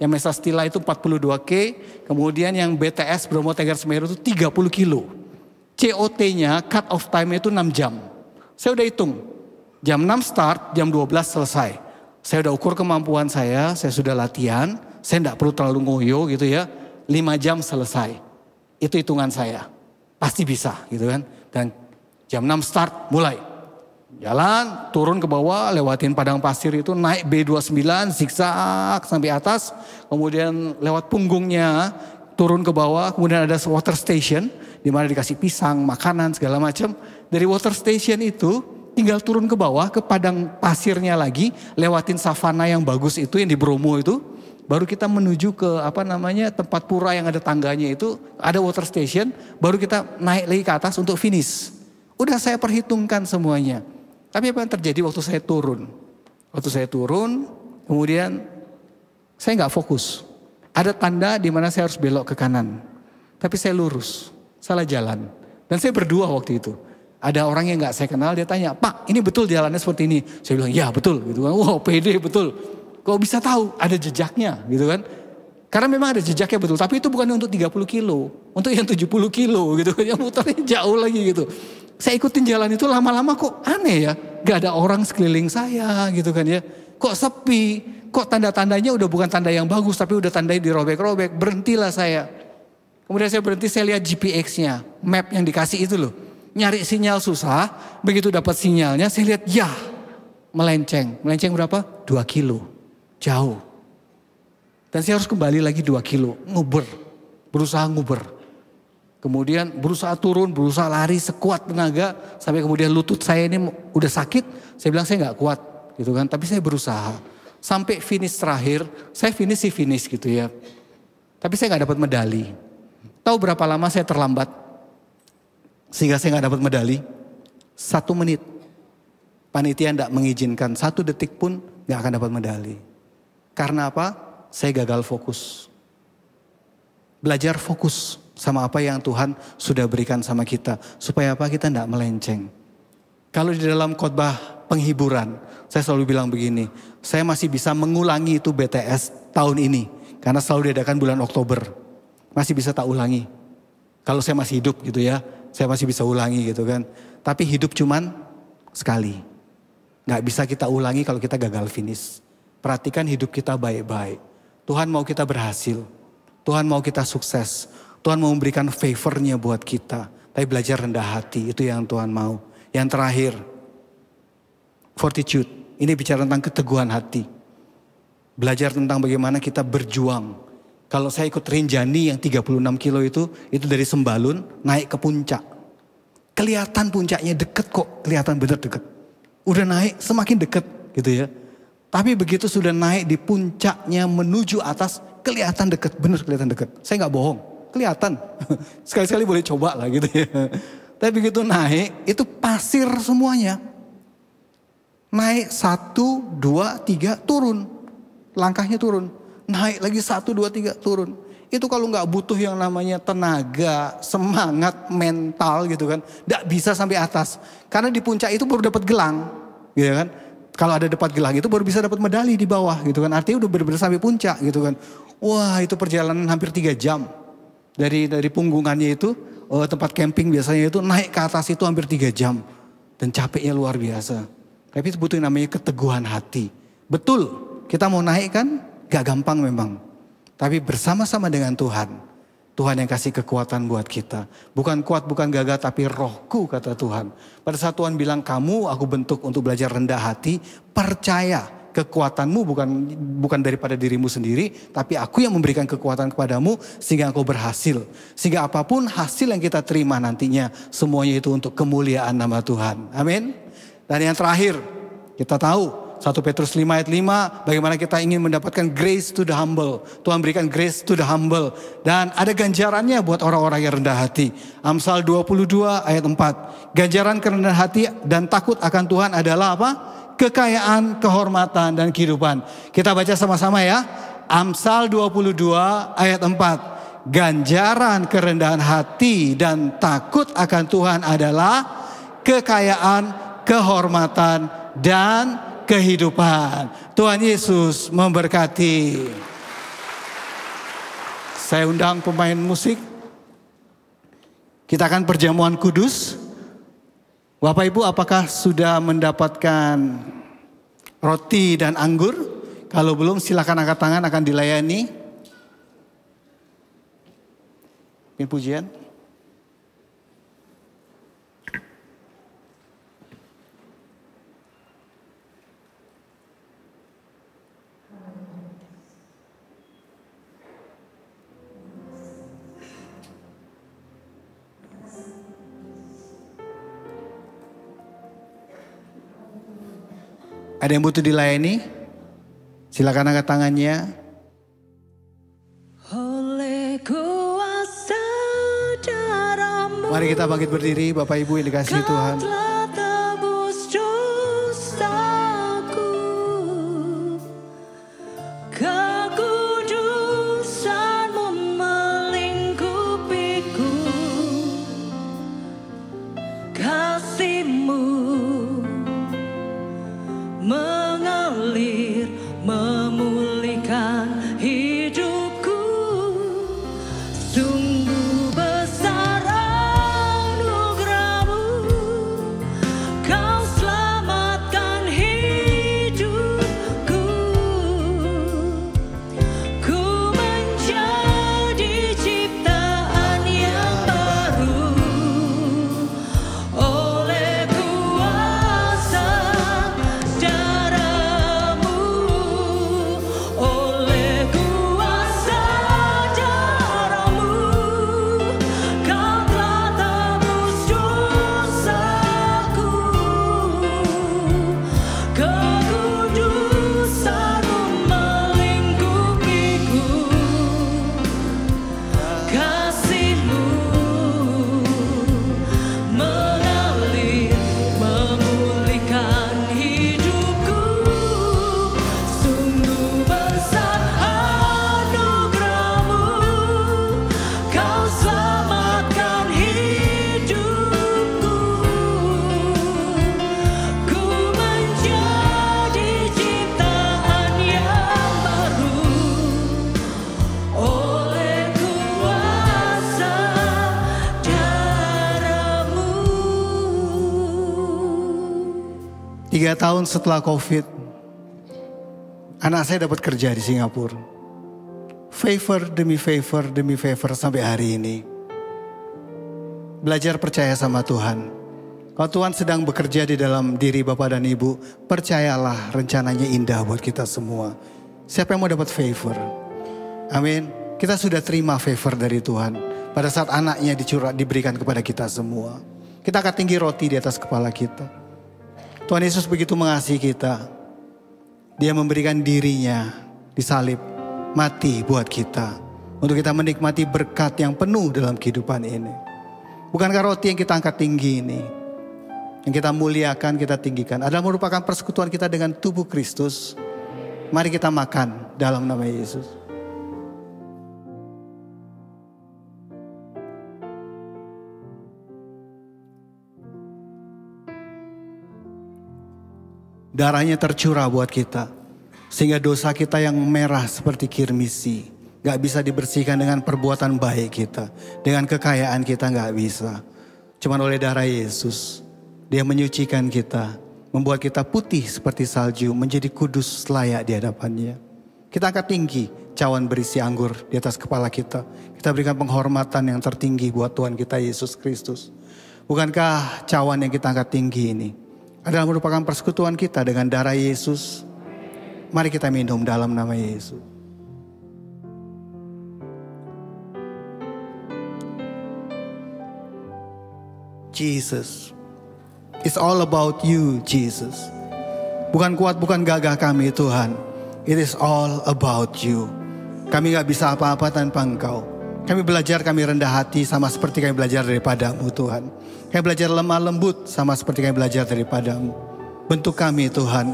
E: yang Mesastila itu 42K, kemudian yang BTS Bromo Tengger Semeru itu 30 kilo. COT-nya cut off time itu 6 jam. Saya udah hitung, jam 6 start, jam 12 selesai. Saya udah ukur kemampuan saya sudah latihan. Saya tidak perlu terlalu ngoyo gitu ya. 5 jam selesai. Itu hitungan saya. Pasti bisa gitu kan. Dan jam 6 start mulai. Jalan, turun ke bawah, lewatin padang pasir itu, naik B29, zigzag sampai atas. Kemudian lewat punggungnya, turun ke bawah. Kemudian ada water station, di mana dikasih pisang, makanan, segala macam. Dari water station itu, tinggal turun ke bawah, ke padang pasirnya lagi. Lewatin savana yang bagus itu, yang di Bromo itu. Baru kita menuju ke tempat pura yang ada tangganya itu, ada water station, baru kita naik lagi ke atas untuk finish. Udah saya perhitungkan semuanya. Tapi apa yang terjadi waktu saya turun? Waktu saya turun, kemudian saya nggak fokus. Ada tanda di mana saya harus belok ke kanan. Tapi saya lurus, salah jalan. Dan saya berdua waktu itu. Ada orang yang nggak saya kenal, dia tanya, Pak ini betul jalannya seperti ini? Saya bilang, ya betul. Gitu kan. Wow, pede betul. Kok bisa tahu? Ada jejaknya gitu kan. Karena memang ada jejaknya betul. Tapi itu bukan untuk 30 kilo. Untuk yang 70 kilo gitu kan. Yang muternya jauh lagi gitu. Saya ikutin jalan itu lama-lama kok aneh ya. Gak ada orang sekeliling saya gitu kan ya. Kok sepi. Kok tanda-tandanya udah bukan tanda yang bagus. Tapi udah tandanya dirobek-robek. Berhentilah saya. Kemudian saya berhenti, saya lihat GPX-nya. Map yang dikasih itu loh. Nyari sinyal susah. Begitu dapat sinyalnya saya lihat ya. Melenceng. Melenceng berapa? 2 kilo. Jauh. Dan saya harus kembali lagi 2 kilo. Nguber. Berusaha nguber. Kemudian berusaha turun, berusaha lari sekuat tenaga. Sampai kemudian lutut saya ini udah sakit. Saya bilang saya gak kuat gitu kan. Tapi saya berusaha. Sampai finish terakhir. Saya finish gitu ya. Tapi saya gak dapat medali. Tahu berapa lama saya terlambat? Sehingga saya gak dapat medali? 1 menit. Panitia gak mengizinkan 1 detik pun gak akan dapat medali. Karena apa? Saya gagal fokus. Belajar fokus sama apa yang Tuhan sudah berikan sama kita. Supaya apa? Kita tidak melenceng. Kalau di dalam khotbah penghiburan, saya selalu bilang begini. Saya masih bisa mengulangi itu BTS tahun ini. Karena selalu diadakan bulan Oktober. Masih bisa tak ulangi. Kalau saya masih hidup gitu ya. Saya masih bisa ulangi gitu kan. Tapi hidup cuman sekali. Gak bisa kita ulangi kalau kita gagal finish. Perhatikan hidup kita baik-baik. Tuhan mau kita berhasil. Tuhan mau kita sukses. Tuhan mau memberikan favor-Nya buat kita. Tapi belajar rendah hati, itu yang Tuhan mau. Yang terakhir, fortitude. Ini bicara tentang keteguhan hati. Belajar tentang bagaimana kita berjuang. Kalau saya ikut Rinjani yang 36 kilo itu dari Sembalun naik ke puncak. Kelihatan puncaknya deket kok, kelihatan benar deket. Udah naik semakin deket gitu ya. Tapi begitu sudah naik di puncaknya menuju atas, kelihatan dekat, benar kelihatan dekat. Saya nggak bohong, kelihatan. Sekali-sekali boleh coba lah gitu ya. Tapi begitu naik, itu pasir semuanya. Naik 1, 2, 3, turun. Langkahnya turun. Naik lagi 1, 2, 3, turun. itu kalau nggak butuh yang namanya tenaga, semangat, mental gitu kan, nggak bisa sampai atas. Karena di puncak itu baru dapat gelang, gitu kan. Kalau ada dapat gelang itu baru bisa dapat medali di bawah gitu kan. Artinya udah benar-benar sampai puncak gitu kan. Wah, itu perjalanan hampir 3 jam. Dari punggungannya itu, tempat camping biasanya itu naik ke atas itu hampir 3 jam. Dan capeknya luar biasa. Tapi itu butuh yang namanya keteguhan hati. Betul, kita mau naik kan gak gampang memang. Tapi bersama-sama dengan Tuhan. Tuhan yang kasih kekuatan buat kita. Bukan kuat, bukan gagah, tapi rohku kata Tuhan. Pada saat Tuhan bilang kamu aku bentuk untuk belajar rendah hati. Percaya kekuatanmu bukan daripada dirimu sendiri. Tapi aku yang memberikan kekuatan kepadamu sehingga engkau berhasil. Sehingga apapun hasil yang kita terima nantinya. Semuanya itu untuk kemuliaan nama Tuhan. Amin. Dan yang terakhir kita tahu. 1 Petrus 5 ayat 5, bagaimana kita ingin mendapatkan grace to the humble. Tuhan berikan grace to the humble. Dan ada ganjarannya buat orang-orang yang rendah hati. Amsal 22 ayat 4. Ganjaran kerendahan hati dan takut akan Tuhan adalah apa? Kekayaan, kehormatan, dan kehidupan. Kita baca sama-sama ya. Amsal 22 ayat 4. Ganjaran kerendahan hati dan takut akan Tuhan adalah kekayaan, kehormatan, dan kehidupan. Tuhan Yesus memberkati. Saya undang pemain musik. Kita akan perjamuan kudus. Bapak Ibu apakah sudah mendapatkan roti dan anggur? Kalau belum silakan angkat tangan, akan dilayani. Pujian. Ada yang butuh dilayani? Silakan angkat tangannya.
B: Oleh kuasa darahmu,
E: Mari kita bangkit berdiri, Bapak Ibu yang dikasihi Tuhan.
B: Kau telah tebus dosaku. Kekudusanmu melingkupiku. Kasih-Mu mengalir, memulihkan hidupku. Sungguh besar anugerah-Mu, Kau selamatkan hidupku. Ku menjadi ciptaan yang baru oleh kuasa darah-Mu, oleh kuasa darah-Mu, Kau telah tebus dosaku. Kekudusan-Mu melingkupiku. Kasih-Mu mengalir, memulihkan hidupku. Sungguh besar anugerah-Mu, Kau selamatkan hidupku. Ku menjadi ciptaan yang baru oleh kuasa darah-Mu.
E: 3 tahun setelah COVID, anak saya dapat kerja di Singapura. Favor demi favor sampai hari ini. Belajar percaya sama Tuhan. Kalau Tuhan sedang bekerja di dalam diri Bapak dan Ibu, percayalah rencananya indah buat kita semua. Siapa yang mau dapat favor? Amin. Kita sudah terima favor dari Tuhan. Pada saat anaknya diberikan kepada kita semua. Kita akan tinggi roti di atas kepala kita. Tuhan Yesus begitu mengasihi kita. Dia memberikan dirinya disalib, mati buat kita. Untuk kita menikmati berkat yang penuh dalam kehidupan ini. Bukankah roti yang kita angkat tinggi ini, yang kita muliakan, kita tinggikan, adalah merupakan persekutuan kita dengan tubuh Kristus. Mari kita makan dalam nama Yesus. Darahnya tercurah buat kita. Sehingga dosa kita yang merah seperti kirmisi. Gak bisa dibersihkan dengan perbuatan baik kita. Dengan kekayaan kita gak bisa. Cuman oleh darah Yesus. Dia menyucikan kita. Membuat kita putih seperti salju. Menjadi kudus layak di hadapannya. Kita angkat tinggi cawan berisi anggur di atas kepala kita. Kita berikan penghormatan yang tertinggi buat Tuhan kita Yesus Kristus. Bukankah cawan yang kita angkat tinggi ini adalah merupakan persekutuan kita dengan darah Yesus? Mari kita minum dalam nama Yesus. Jesus, it's all about you, Jesus. Bukan kuat, bukan gagah kami Tuhan. It is all about you. Kami gak bisa apa-apa tanpa Engkau. Kami belajar, kami rendah hati sama seperti kami belajar daripada-Mu Tuhan. Kami belajar lemah lembut sama seperti kami belajar daripada-Mu. Bentuk kami Tuhan.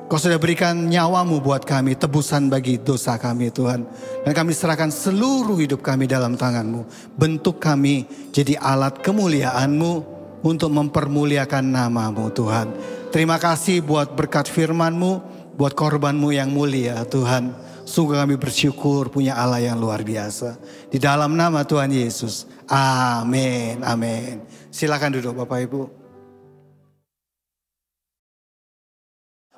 E: Kau sudah berikan nyawa-Mu buat kami, tebusan bagi dosa kami Tuhan. Dan kami serahkan seluruh hidup kami dalam tangan-Mu. Bentuk kami jadi alat kemuliaan-Mu untuk mempermuliakan nama-Mu Tuhan. Terima kasih buat berkat firman-Mu, buat korban-Mu yang mulia Tuhan. Sungguh kami bersyukur punya Allah yang luar biasa. Di dalam nama Tuhan Yesus. Amin, amin. Silakan duduk Bapak Ibu.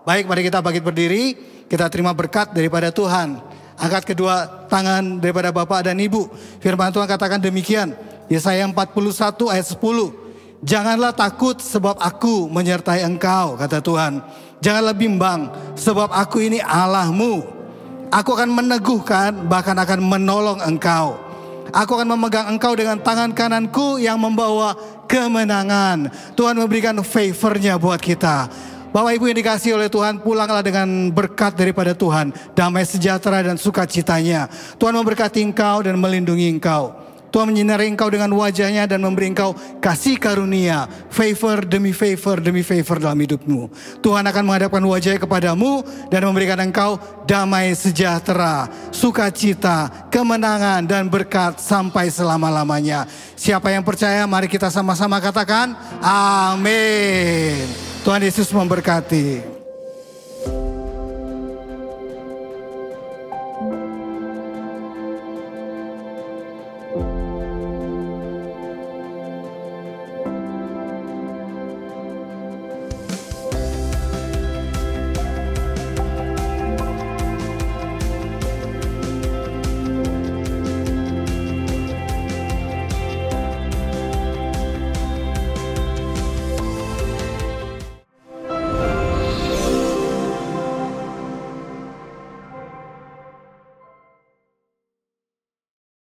E: Baik, mari kita bangkit berdiri. Kita terima berkat daripada Tuhan. Angkat kedua tangan daripada Bapak dan Ibu. Firman Tuhan katakan demikian. Yesaya 41 ayat 10. Janganlah takut sebab aku menyertai engkau, kata Tuhan. Janganlah bimbang sebab aku ini Allahmu. Aku akan meneguhkan, bahkan akan menolong engkau. Aku akan memegang engkau dengan tangan kananku yang membawa kemenangan. Tuhan memberikan favor-Nya buat kita. Bapak Ibu yang dikasihi oleh Tuhan, pulanglah dengan berkat daripada Tuhan. Damai sejahtera dan sukacitanya. Tuhan memberkati engkau dan melindungi engkau. Tuhan menyinari engkau dengan wajah-Nya dan memberi engkau kasih karunia. Favor demi favor demi favor dalam hidupmu. Tuhan akan menghadapkan wajah-Nya kepadamu dan memberikan engkau damai sejahtera, sukacita, kemenangan dan berkat sampai selama-lamanya. Siapa yang percaya, mari kita sama-sama katakan amin. Tuhan Yesus memberkati.